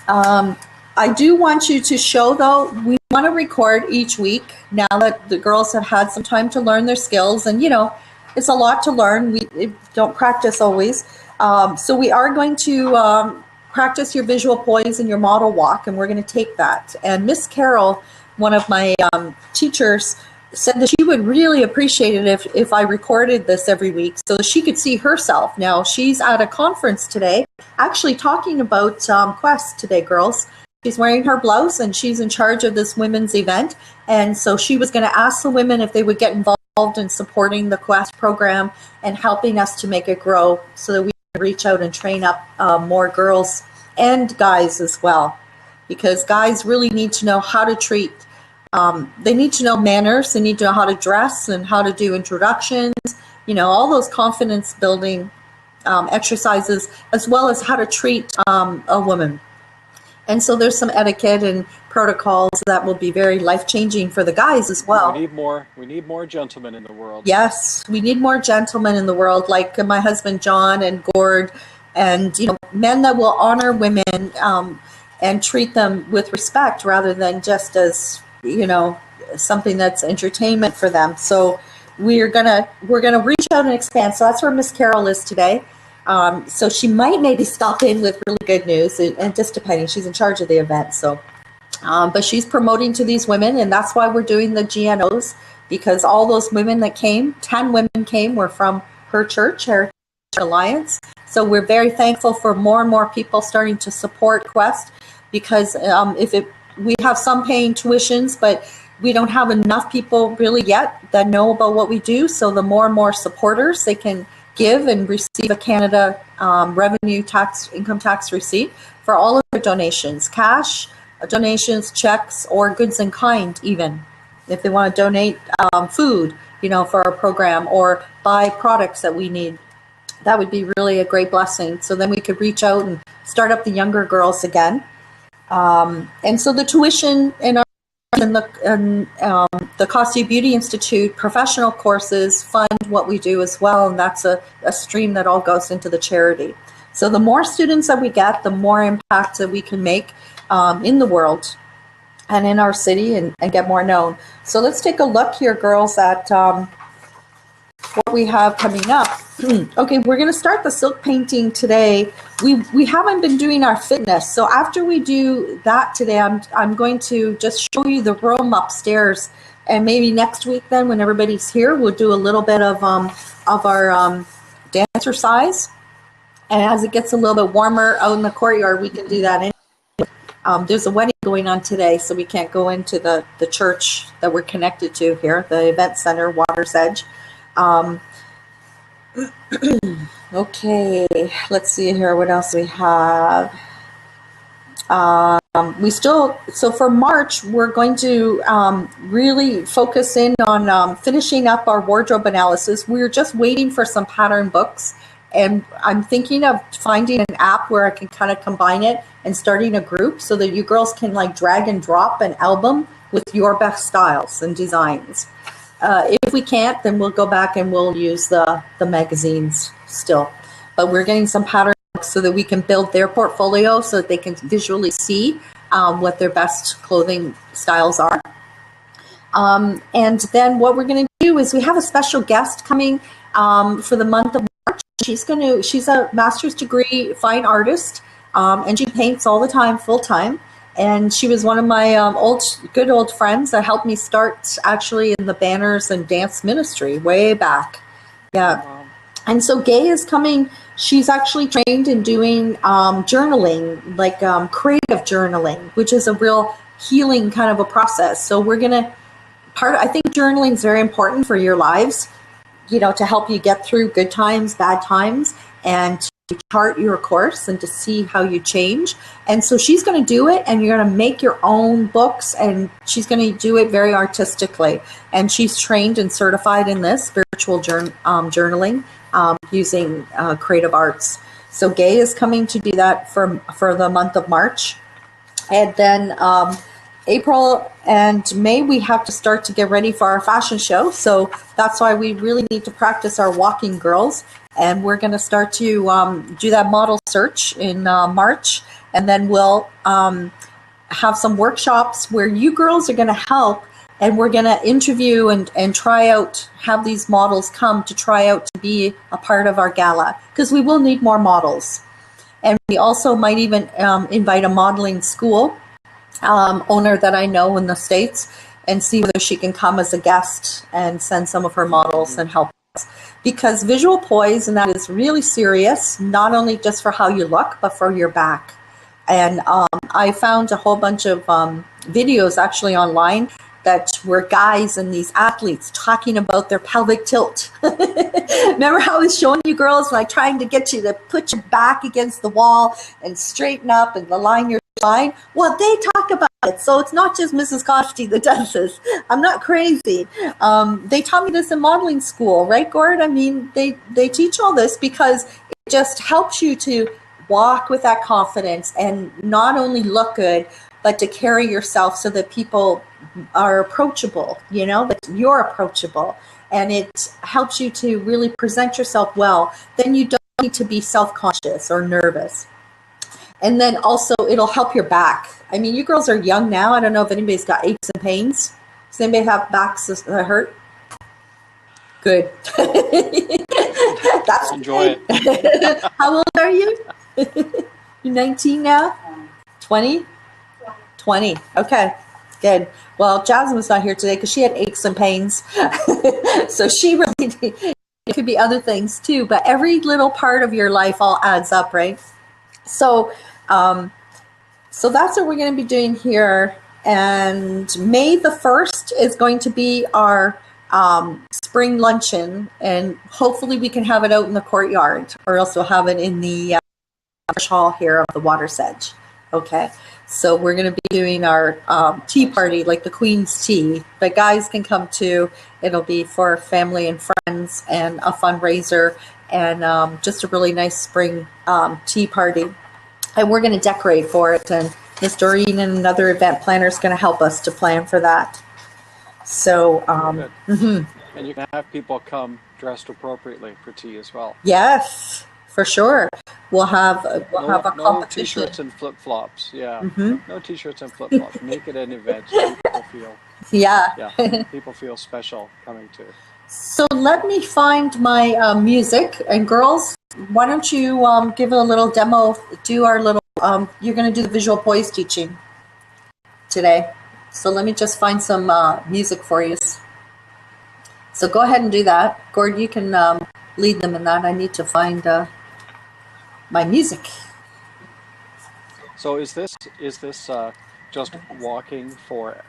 I do want you to show, though, we want to record each week now that the girls have had some time to learn their skills. And, you know, it's a lot to learn. We don't practice always. So we are going to practice your visual poise and your model walk, and we're going to take that. And Miss Carol, one of my teachers, said that she would really appreciate it if I recorded this every week so that she could see herself. Now, she's at a conference today, actually talking about Quest today, girls. She's wearing her blouse and she's in charge of this women's event. And so she was going to ask the women if they would get involved in supporting the Quest program and helping us to make it grow so that we can reach out and train up more girls and guys as well. Because guys really need to know how to treat, they need to know manners, they need to know how to dress and how to do introductions, you know, all those confidence building exercises, as well as how to treat a woman. And so there's some etiquette and protocols that will be very life-changing for the guys as well. We need more gentlemen in the world. Yes, we need more gentlemen in the world, like my husband John and Gord, and, you know, men that will honor women and treat them with respect rather than just as, you know, something that's entertainment for them. So we're gonna reach out and expand. So that's where Miss Carol is today. So she might maybe stop in with really good news, and just depending, she's in charge of the event. So, but she's promoting to these women, and that's why we're doing the GNOs, because all those women that came, 10 women came, were from her church, Heritage Alliance. So we're very thankful for more and more people starting to support Quest, because we have some paying tuitions, but we don't have enough people really yet that know about what we do. So the more and more supporters, they can give and receive a Canada income tax receipt for all of their donations, cash donations, checks, or goods in kind, even if they want to donate food, you know, for our program, or buy products that we need. That would be really a great blessing. So then we could reach out and start up the younger girls again. And so the tuition in our and the Costume Beauty Institute professional courses fund what we do as well, and that's a stream that all goes into the charity. So the more students that we get, the more impact that we can make in the world and in our city, and get more known. So let's take a look here, girls, at what we have coming up. Okay, we're going to start the silk painting today. We haven't been doing our fitness, so after we do that today, I'm going to just show you the room upstairs, and maybe next week then, when everybody's here, we'll do a little bit of our dancercise. And as it gets a little bit warmer out in the courtyard, we can do that anyway. There's a wedding going on today, so we can't go into the church that we're connected to here, the event center, Water's Edge. Okay, let's see here. What else we have? So for March, we're going to really focus in on finishing up our wardrobe analysis. We're just waiting for some pattern books, and I'm thinking of finding an app where I can kind of combine it and starting a group so that you girls can like drag and drop an album with your best styles and designs. If we can't, then we'll go back and we'll use the magazines still. But we're getting some patterns so that we can build their portfolio so that they can visually see what their best clothing styles are. And then what we're going to do is we have a special guest coming for the month of March. She's a master's degree fine artist, and she paints all the time, full time. And she was one of my good old friends that helped me start actually in the banners and dance ministry way back. Yeah. Wow. And so Gay is coming. She's actually trained in doing journaling, like creative journaling, which is a real healing kind of a process. So we're going to I think journaling is very important for your lives, you know, to help you get through good times, bad times, and to chart your course and to see how you change. And so she's going to do it, and you're going to make your own books, and she's going to do it very artistically. And she's trained and certified in this spiritual journaling using creative arts. So Gay is coming to do that for the month of March. And then April and May, we have to start to get ready for our fashion show. So that's why we really need to practice our walking, girls. And we're going to start to do that model search in March. And then we'll have some workshops where you girls are going to help. And we're going to interview and try out, have these models come to try out to be a part of our gala. Because we will need more models. And we also might even invite a modeling school owner that I know in the States and see whether she can come as a guest and send some of her models and help us. Because visual poise, and that is really serious, not only just for how you look, but for your back. And I found a whole bunch of videos actually online that were guys and these athletes talking about their pelvic tilt. Remember how I was showing you girls, like trying to get you to put your back against the wall and straighten up and align your spine? Well, they talk about it. So it's not just Mrs. Koshti that does this. I'm not crazy. They taught me this in modeling school, right, Gord? I mean, they teach all this because it just helps you to walk with that confidence and not only look good, but to carry yourself so that people are approachable, you know, that you're approachable. And it helps you to really present yourself well. Then you don't need to be self-conscious or nervous. And then also it'll help your back. I mean, you girls are young now. I don't know if anybody's got aches and pains. Does anybody have backs that hurt? Good. That's enjoy it. How old are you? You're 19 now? 20? 20. Okay, good. Well, Jasmine's not here today because she had aches and pains. So she really, it could be other things too, but every little part of your life all adds up, right? So, so that's what we're going to be doing here. And May the 1st is going to be our spring luncheon, and hopefully we can have it out in the courtyard, or else we'll have it in the hall here of the Water's Edge. Okay, so we're going to be doing our tea party, like the Queen's Tea, but guys can come too. It'll be for family and friends and a fundraiser, and just a really nice spring tea party. And we're going to decorate for it, and Miss Doreen and another event planner is going to help us to plan for that. So, and you can have people come dressed appropriately for tea as well. Yes, for sure. We'll have a competition. No t-shirts and flip-flops. Yeah. No t-shirts and flip-flops. Make it an event so people feel people feel special coming to. So let me find my music, and girls, why don't you give a little demo, do our little you're going to do the visual poise teaching today. So let me just find some music for you. So go ahead and do that. Gord, you can lead them in that. I need to find my music. So is this just walking for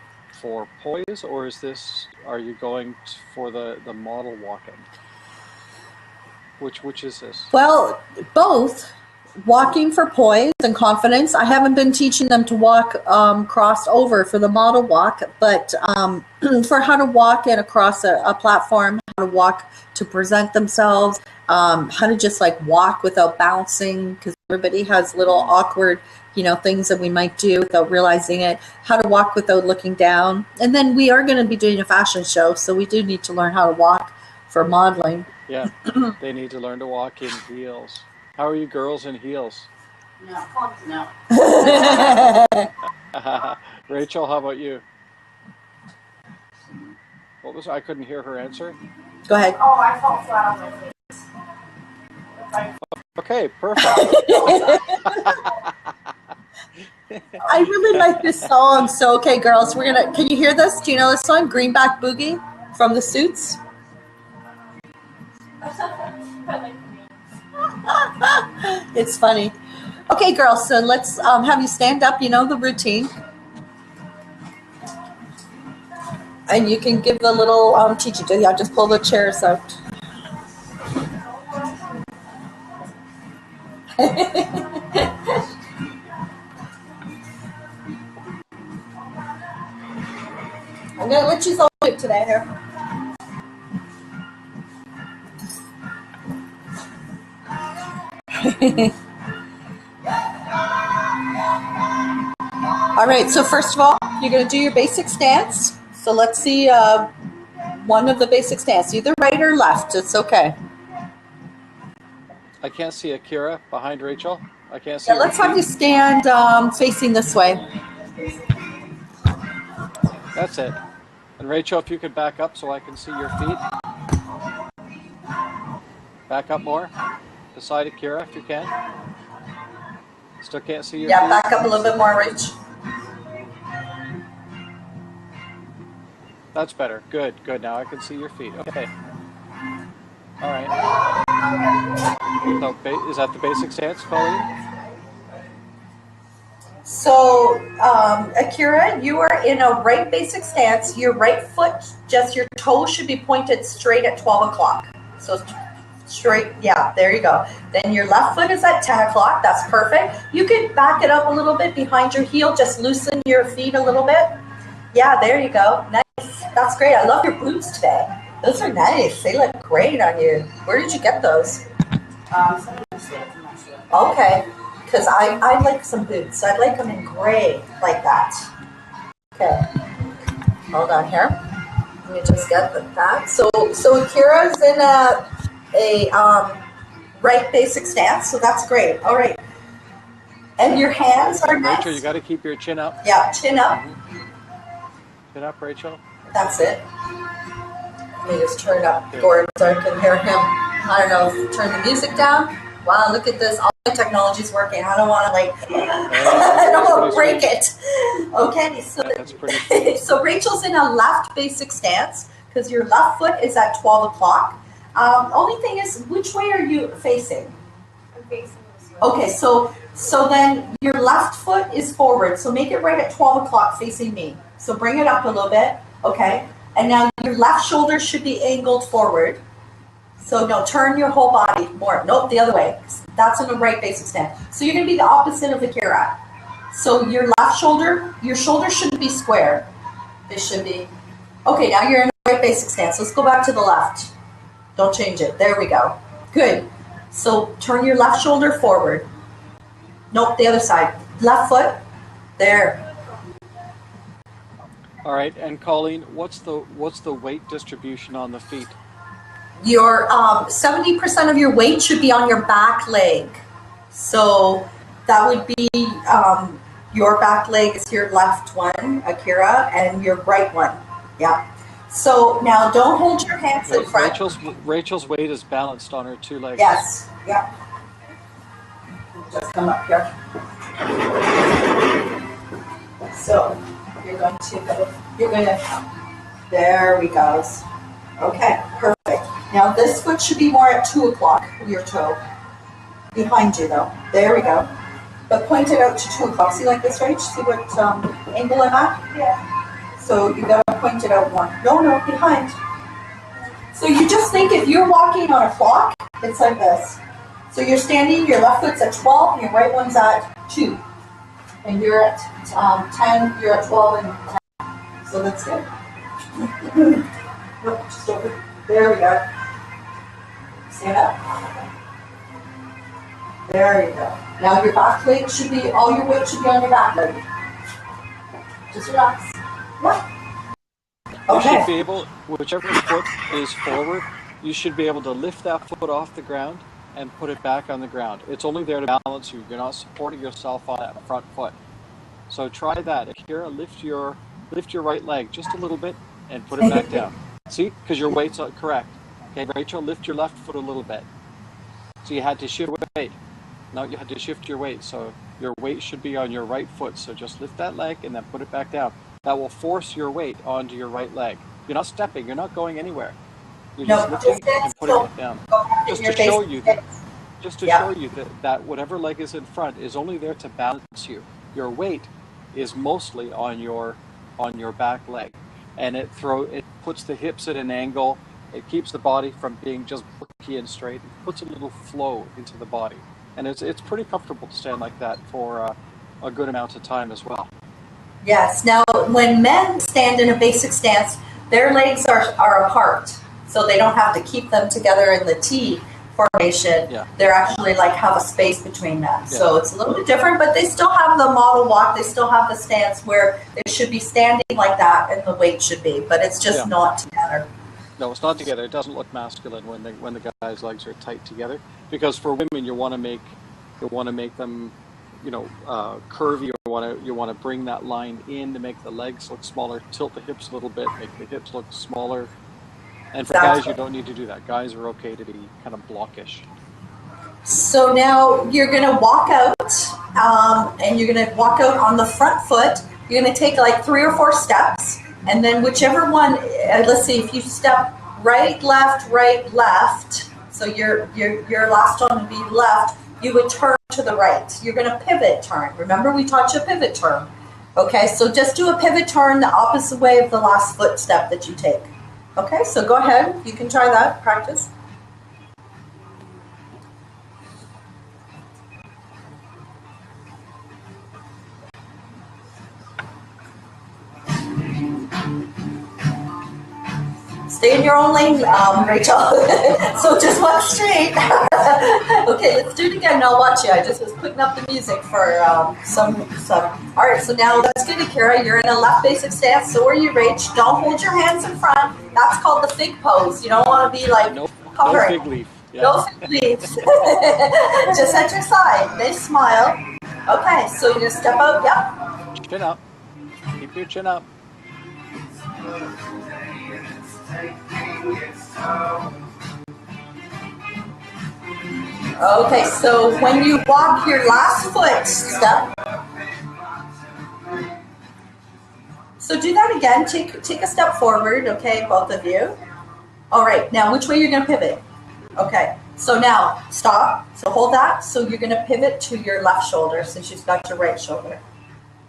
poise, or are you going for the model walking? Which is this? Well, both. Walking for poise and confidence. I haven't been teaching them to walk crossed over for the model walk, but for how to walk and across a platform, how to walk to present themselves, how to just like walk without bouncing, because everybody has little awkward, things that we might do without realizing it, how to walk without looking down. And then we are going to be doing a fashion show, so we do need to learn how to walk for modeling. Yeah, they need to learn to walk in heels. How are you girls in heels? No. Rachel, how about you? I couldn't hear her answer. Go ahead. Oh, I fall flat on my face. Okay, perfect. I really like this song. So, okay, girls, can you hear this? Do you know this song, Greenback Boogie from The Suits? It's funny. Okay, girls, so let's have you stand up. You know the routine. And you can give the little teaching. Yeah, just pull the chairs out. I'm going to let you all do it today here. All right, so first of all, You're going to do your basic stance. So let's see one of the basic stance, either right or left. It's okay. I can't see Akira behind Rachel. I can't see. Yeah, let's have you stand facing this way. That's it. And Rachel, if you could back up so I can see your feet. Back up more. Beside Akira if you can. Still can't see your feet. Yeah, back up a little bit more, Rach. That's better. Good, good. Now I can see your feet. Okay. All right. So, is that the basic stance, Colleen? So, Akira, you are in a right basic stance. Your right foot, just your toe should be pointed straight at 12 o'clock. So straight, yeah, there you go. Then your left foot is at 10 o'clock. That's perfect. You can back it up a little bit behind your heel. Just loosen your feet a little bit. Yeah, there you go. Nice. That's great. I love your boots today. Those are nice. They look great on you. Where did you get those? Okay. Because I like some boots. I'd like them in gray like that. Okay. Hold on here. Let me just get that. So Akira's in a right basic stance. So that's great. All right. And your hands are next. Rachel, you got to keep your chin up. Yeah, chin up. Chin up, Rachel. That's it. Let me just turn up Gord so I can hear him. I don't know, turn the music down. Wow, look at this. All my technology's working. I don't want to I don't want to break it. Okay, so that's pretty so Rachel's in a left basic stance because your left foot is at 12 o'clock. Only thing is, which way are you facing? I'm facing this way. Okay, so then your left foot is forward. So make it right at 12 o'clock facing me. So bring it up a little bit. Okay. And now your left shoulder should be angled forward. So no, turn your whole body more. Nope, the other way. That's in the right basic stance. So you're going to be the opposite of Akira. So your left shoulder, your shoulders shouldn't be square. They should be. Okay, now you're in the right basic stance. Let's go back to the left. Don't change it. There we go. Good. So turn your left shoulder forward. Nope, the other side. Left foot. There. All right, and Colleen, what's the weight distribution on the feet? Your 70% of your weight should be on your back leg. So that would be your back leg is your left one, Akira, and your right one. Yeah. So now don't hold your hands in front. Rachel's weight is balanced on her two legs. Yes. Yeah. Just come up here. So you're going to, there we go. Okay, perfect. Now this foot should be more at 2 o'clock, your toe. Behind you though. There we go. But point it out to 2 o'clock. See like this, right? See what angle I'm at? Yeah. So you gotta point it out more. No, behind. So you just think if you're walking on a clock, it's like this. So you're standing, your left foot's at 12, and your right one's at 2. And you're at 10, you're at 12 and 10. So that's good. Nope, just over. There we go. Stand up. There you go. Now your back leg should be, all your weight should be on your back leg. Just relax. Yeah. Okay. You should be able, whichever foot is forward, you should be able to lift that foot off the ground and put it back on the ground. It's only there to balance you. You're not supporting yourself on that front foot. So try that. Akira, lift your right leg just a little bit and put it back down. See, because your weight's correct. Okay, Rachel, lift your left foot a little bit. So you had to shift weight. No, you had to shift your weight. So your weight should be on your right foot. So just lift that leg and then put it back down. That will force your weight onto your right leg. You're not stepping. You're not going anywhere. You're just lifting and putting it down. Just to show you that whatever leg is in front is only there to balance you. Your weight is mostly on your back leg, and it puts the hips at an angle. It keeps the body from being just bulky and straight. It puts a little flow into the body, and it's pretty comfortable to stand like that for a good amount of time as well. Yes. Now, when men stand in a basic stance, their legs are apart, so they don't have to keep them together in the T formation. Yeah. They're actually like have a space between them. Yeah. So it's a little bit different, but they still have the model walk. They still have the stance where they should be standing like that and the weight should be, but it's just not together. No, it's not together. It doesn't look masculine when the guy's legs are tight together. Because for women, you want to make them, you know, curvy. You want to bring that line in to make the legs look smaller. Tilt the hips a little bit, make the hips look smaller. And for guys, you don't need to do that. Guys are okay to be kind of blockish. So now you're going to walk out, and you're going to walk out on the front foot. You're going to take like 3 or 4 steps, and then whichever one, let's see, if you step right, left, so your last one would be left, you would turn to the right. You're going to pivot turn. Remember, we taught you a pivot turn. Okay, so just do a pivot turn the opposite way of the last footstep that you take. Okay, so go ahead. You can try that, practice. Stay in your own lane, Rachel. So just walk straight. Okay, let's do it again. Now watch you. I just was putting up the music for some. All right, so now let's get it, Kara. You're in a left basic stance. So are you, Rach. Don't hold your hands in front. That's called the fig pose. You don't want to be like hovering. No fig leaf. Yeah. No fig leaves. Just at your side. Nice smile. Okay, so you're going to step out. Yep. Chin up. Keep your chin up. Okay, so when you walk your last foot step, so do that again. Take a step forward, okay, both of you. All right, now which way you're going to pivot? Okay, so now stop. So hold that. So you're going to pivot to your left shoulder since you've got your right shoulder.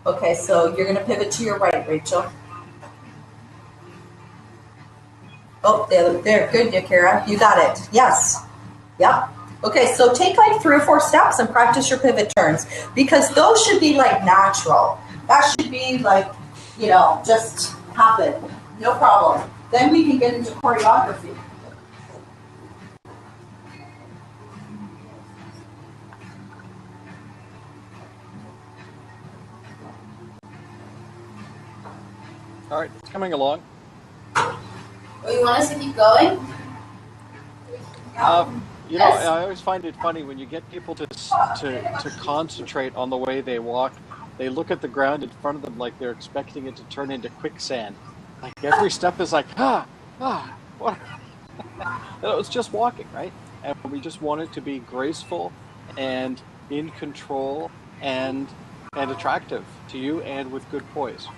Okay, so you're going to pivot to your right, Rachel. Oh, there, good, Yakira. You got it. Yes. Yep. Okay, so take like 3 or 4 steps and practice your pivot turns because those should be like natural. That should be like, you know, just happen. No problem. Then we can get into choreography. All right, it's coming along. Oh, you want us to keep going? You know, I always find it funny when you get people to concentrate on the way they walk. They look at the ground in front of them like they're expecting it to turn into quicksand. Like every step is like, what? It's just walking, right? And we just want it to be graceful and in control and attractive to you and with good poise.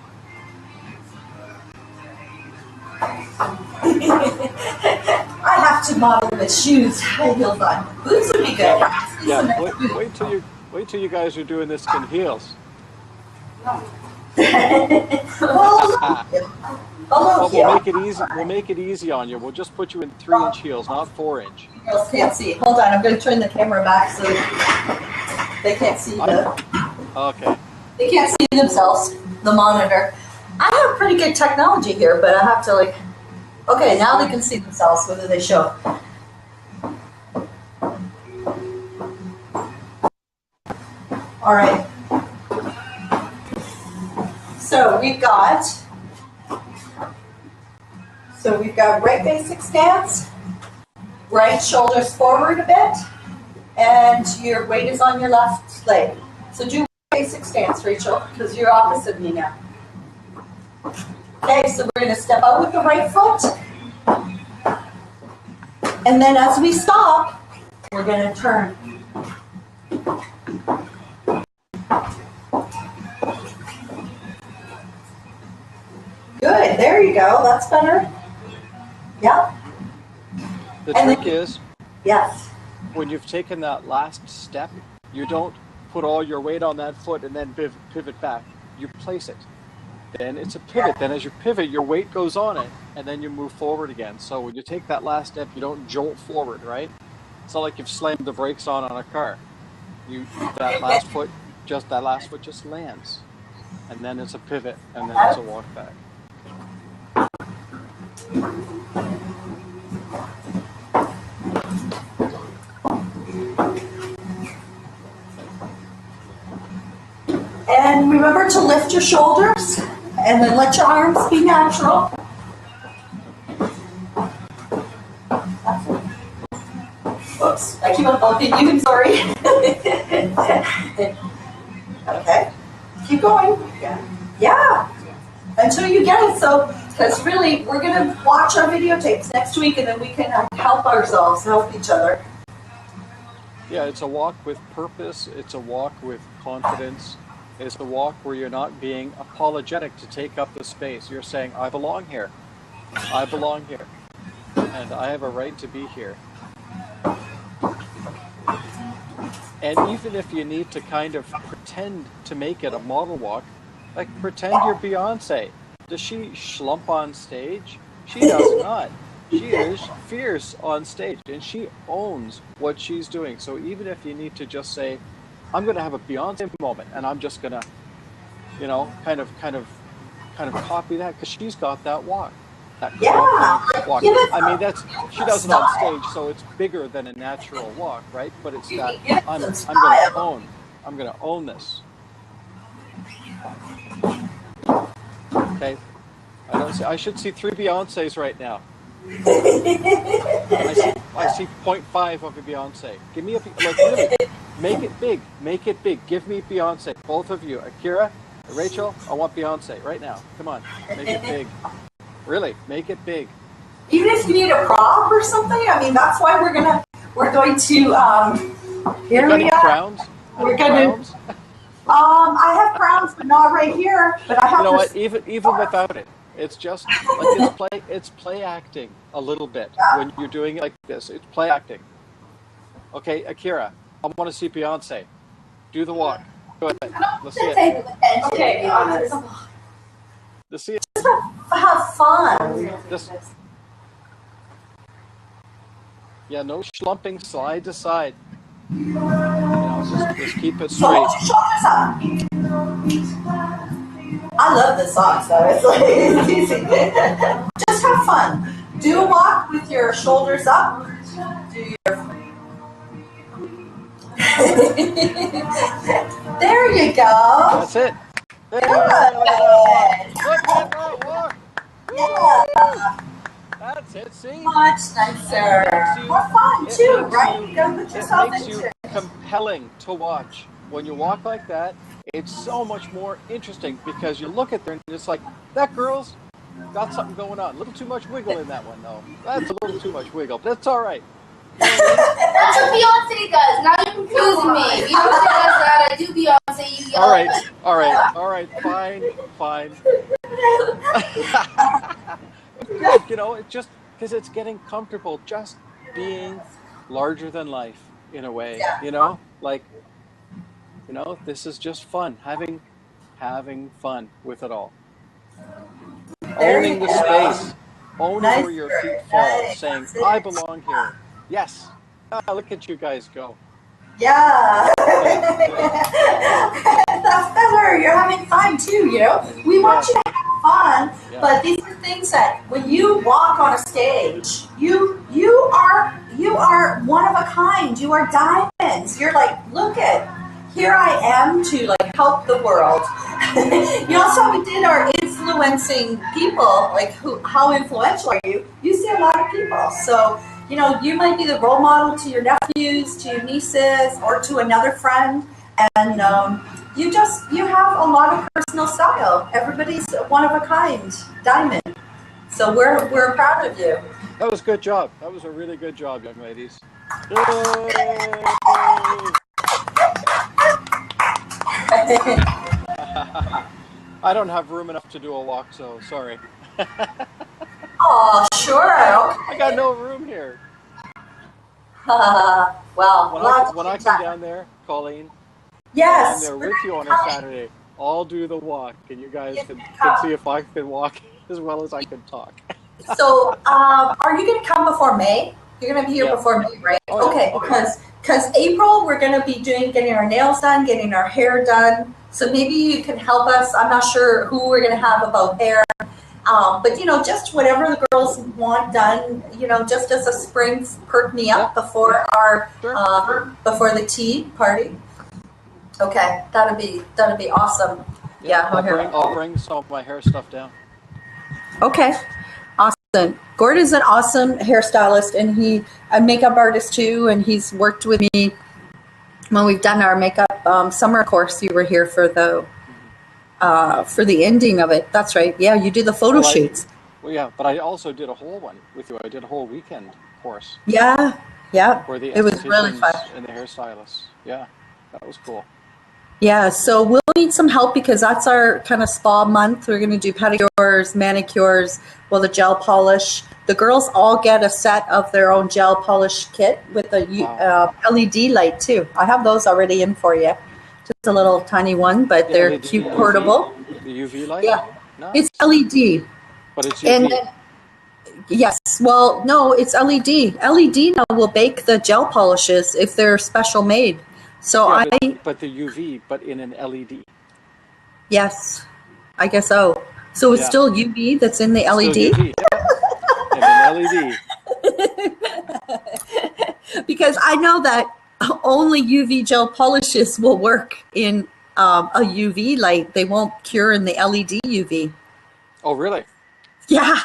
I have to model with shoes. High heels on. Boots would be good. Yeah, wait till you guys are doing this in heels. We'll make it easy. We'll make it easy on you. We'll just put you in 3-inch heels, not 4-inch. Girls can't see. Hold on, I'm going to turn the camera back so they can't see Okay. They can't see themselves. The monitor. I have pretty good technology here, but I have to like. Okay, now they can see themselves whether they show. All right. So we've got right basic stance, right shoulders forward a bit, and your weight is on your left leg. So do basic stance, Rachel, because you're opposite me now. Okay, so we're going to step out with the right foot. And then as we stop, we're going to turn. Good, there you go. That's better. Yep. The trick is, yes, when you've taken that last step, you don't put all your weight on that foot and then pivot back. You place it. Then it's a pivot. Then as you pivot, your weight goes on it, and then you move forward again. So when you take that last step, you don't jolt forward, right? It's not like you've slammed the brakes on a car. That last foot just lands, and then it's a pivot, and then it's a walk back. And remember to lift your shoulders and then let your arms be natural. Oops, I keep on bumping you, I'm sorry. Okay, keep going. Yeah, until you get it. So, because really, we're going to watch our videotapes next week and then we can help ourselves, help each other. Yeah, it's a walk with purpose. It's a walk with confidence. It's a walk where you're not being apologetic to take up the space. You're saying, I belong here. I belong here. And I have a right to be here. And even if you need to kind of pretend to make it a model walk, like pretend you're Beyonce. Does she schlump on stage? She does not. She is fierce on stage and she owns what she's doing. So even if you need to just say, I'm going to have a Beyonce moment and I'm just going to, you know, kind of copy that because she's got that walk. That walk. I mean, she does it on stage, so it's bigger than a natural walk, right? But it's that I'm going to own this. Okay, I should see 3 Beyoncés right now. I see 0.5 of a Beyonce. Give me really, make it big. Make it big. Give me Beyonce. Both of you, Akira, Rachel. I want Beyonce right now. Come on, make it big. Really, make it big. Even if you need a prop or something, I mean, that's why we're going to, here we are. Crowns? We're going to, I have crowns, but not right here, but I have You know what, even without it, it's just, like it's play acting a little bit when you're doing it like this. It's play acting. Okay, Akira, I want to see Beyonce. Do the walk. Go ahead. Let's see it. Okay, Let's see it. have fun. No schlumping side to side. You know, just keep it straight. I love this song, so it's easy. Just have fun. Do a walk with your shoulders up. There you go. That's it. Good. Yeah. That's it, see? Much nicer. More fun, too, right? You gotta put yourself into it. It makes you compelling to watch. When you walk like that, it's so much more interesting because you look at there and it's like, that girl's got something going on. A little too much wiggle in that one, though. That's a little too much wiggle, but that's all right. That's what Beyonce does. Now you're confusing me. Beyonce does that. I do Beyonce. You yell. All right. Fine. You know, it's just because it's getting comfortable, just being larger than life in a way. You know, like, you know, this is just fun. Having fun with it all. Owning the space. Owning where your feet fall. Saying, I belong here. Yes. Look at you guys go. Yeah. That's better. You're having fun too, you know? We want you to have fun, but these are things that when you walk on a stage, you are one of a kind. You are diamonds. You're like, look at, here I am to like help the world. You know, so we did our influencing people, like how influential are you? You see a lot of people. So, you know, you might be the role model to your nephews, to your nieces, or to another friend, and you have a lot of personal style. Everybody's one of a kind, diamond. So we're proud of you. That was a good job. That was a really good job, young ladies. I don't have room enough to do a walk, so sorry. Oh, sure. Okay. I got no room here. Well, when I come down there, Colleen, yes, I'm there with you on a Saturday. I'll do the walk, and you guys can see if I can walk as well as I can talk. So, are you going to come before May? You're going to be here before May, right? Oh, okay, because April we're going to be getting our nails done, getting our hair done. So maybe you can help us. I'm not sure who we're going to have about hair. But, you know, just whatever the girls want done, you know, just as a spring perk me up before our before the tea party. Okay, that'd be awesome. Yeah, I'll bring some of my hair stuff down. Okay, awesome. Gord is an awesome hairstylist, and he a makeup artist too, and he's worked with me when we've done our makeup summer course. You were here for the ending of it. That's right. Yeah, you did the photo shoots. Yeah, but I also did a whole one with you. I did a whole weekend course. Yeah. For the it was really fun. And the hairstylists. Yeah, that was cool. Yeah, so we'll need some help because that's our kind of spa month. We're going to do pedicures, manicures, the gel polish. The girls all get a set of their own gel polish kit with a LED light too. I have those already in for you. Just a little tiny one, but they're LED, cute, portable. The UV light? Yeah, nice. It's LED. But it's UV. Yes, well, no, it's LED. LED now will bake the gel polishes if they're special made. So but the UV, but in an LED. Yes, I guess so. So it's still UV that's in the LED? UV, in an LED. Because I know that only UV gel polishes will work in a UV light. They won't cure in the LED UV. Oh, really? Yeah.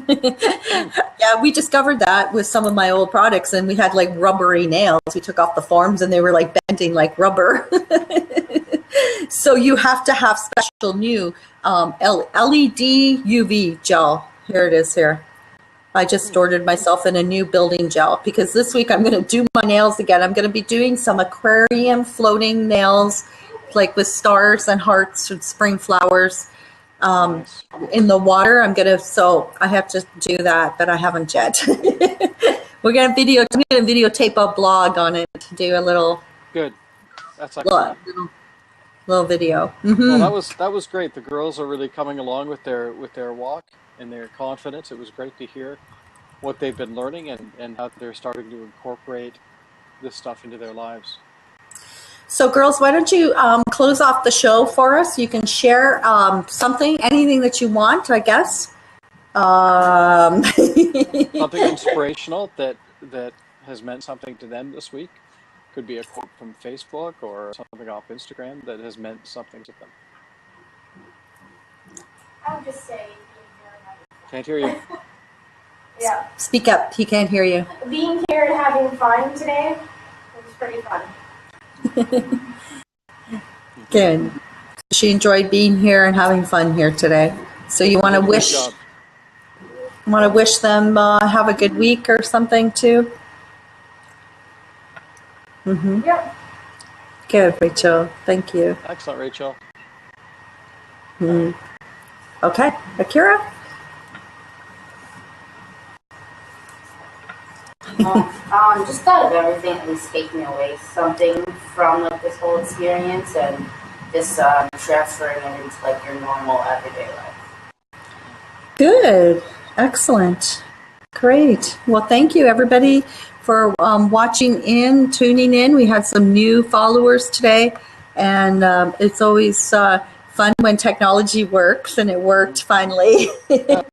Yeah, we discovered that with some of my old products, and we had like rubbery nails. We took off the forms and they were like bending like rubber. So you have to have special new LED UV gel. Here it is here. I just ordered myself in a new building gel because this week I'm going to do my nails again. I'm going to be doing some aquarium floating nails, like with stars and hearts and spring flowers. Nice. In the water, so I have to do that, but I haven't yet. I'm going to videotape a blog on it to do a little. Good. That's excellent. Little video. Well, that was great. The girls are really coming along with their walk and their confidence. It was great to hear what they've been learning and how they're starting to incorporate this stuff into their lives. So girls, why don't you close off the show for us? You can share anything that you want, I guess. Something inspirational that has meant something to them this week. Could be a quote from Facebook or something off Instagram that has meant something to them. I would just say Can't hear you. Yeah. Speak up. He can't hear you. Being here and having fun today was pretty fun. Good. She enjoyed being here and having fun here today. So you want to wish them have a good week or something too? Mm-hmm. Yep. Good, Rachel. Thank you. Excellent, Rachel. Okay, Akira. Just out of everything, at least taking away something from this whole experience and just transferring it into your normal everyday life. Good, excellent, great. Well, thank you everybody for watching in, tuning in. We had some new followers today, and it's always fun when technology works, and it worked finally.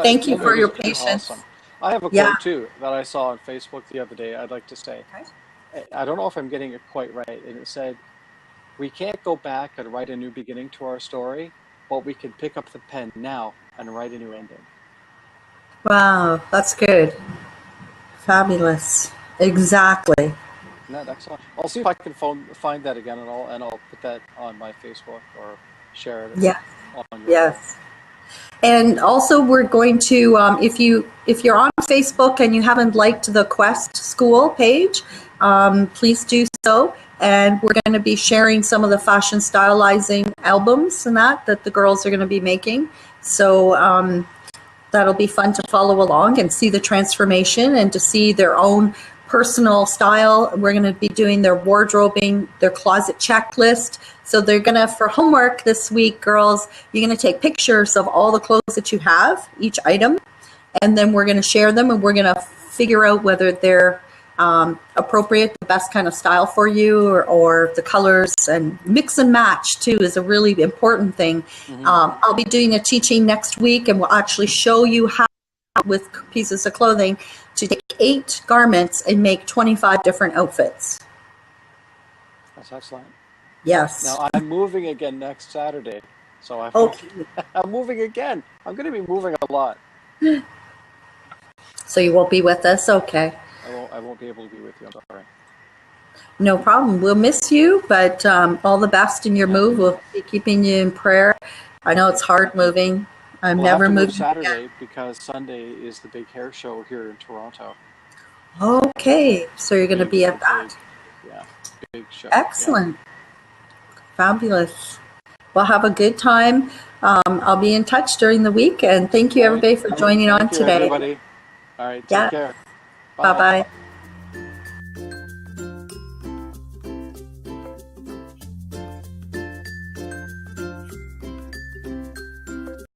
Thank you for your patience. Awesome. I have a quote too that I saw on Facebook the other day. I'd like to say, I don't know if I'm getting it quite right, and it said, "We can't go back and write a new beginning to our story, but we can pick up the pen now and write a new ending." Wow, that's good. Fabulous. Exactly. Isn't that excellent? I'll see if I can find that again, and I'll put that on my Facebook or share it. Yeah. On your Yes. And also, we're going to if you're on Facebook and you haven't liked the Quest School page, please do so. And we're going to be sharing some of the fashion stylizing albums and that the girls are going to be making. So that'll be fun to follow along and see the transformation and to see their own personal style. We're going to be doing their wardrobing, their closet checklist. So they're going to, for homework this week, girls, you're going to take pictures of all the clothes that you have, each item, and then we're going to share them, and we're going to figure out whether they're appropriate, the best kind of style for you, or the colors, and mix and match too is a really important thing. Mm-hmm. I'll be doing a teaching next week, and we'll actually show you how, with pieces of clothing, to take 8 garments and make 25 different outfits. That's excellent. Yes. Now I'm moving again next Saturday, so Okay. I'm moving again. I'm going to be moving a lot. So you won't be with us? Okay. I won't be able to be with you. I'm sorry. No problem. We'll miss you, but all the best in your move. We'll be keeping you in prayer. I know it's hard moving. I've We'll have never to move moved Saturday again. because Sunday is the big hair show here in Toronto. Okay, so you're going to be at that. Big show. Excellent. Fabulous. Well, have a good time. I'll be in touch during the week, and thank you, All right. everybody, for joining on Thank you, today. everybody. All right. Take Yeah. care. Bye-bye.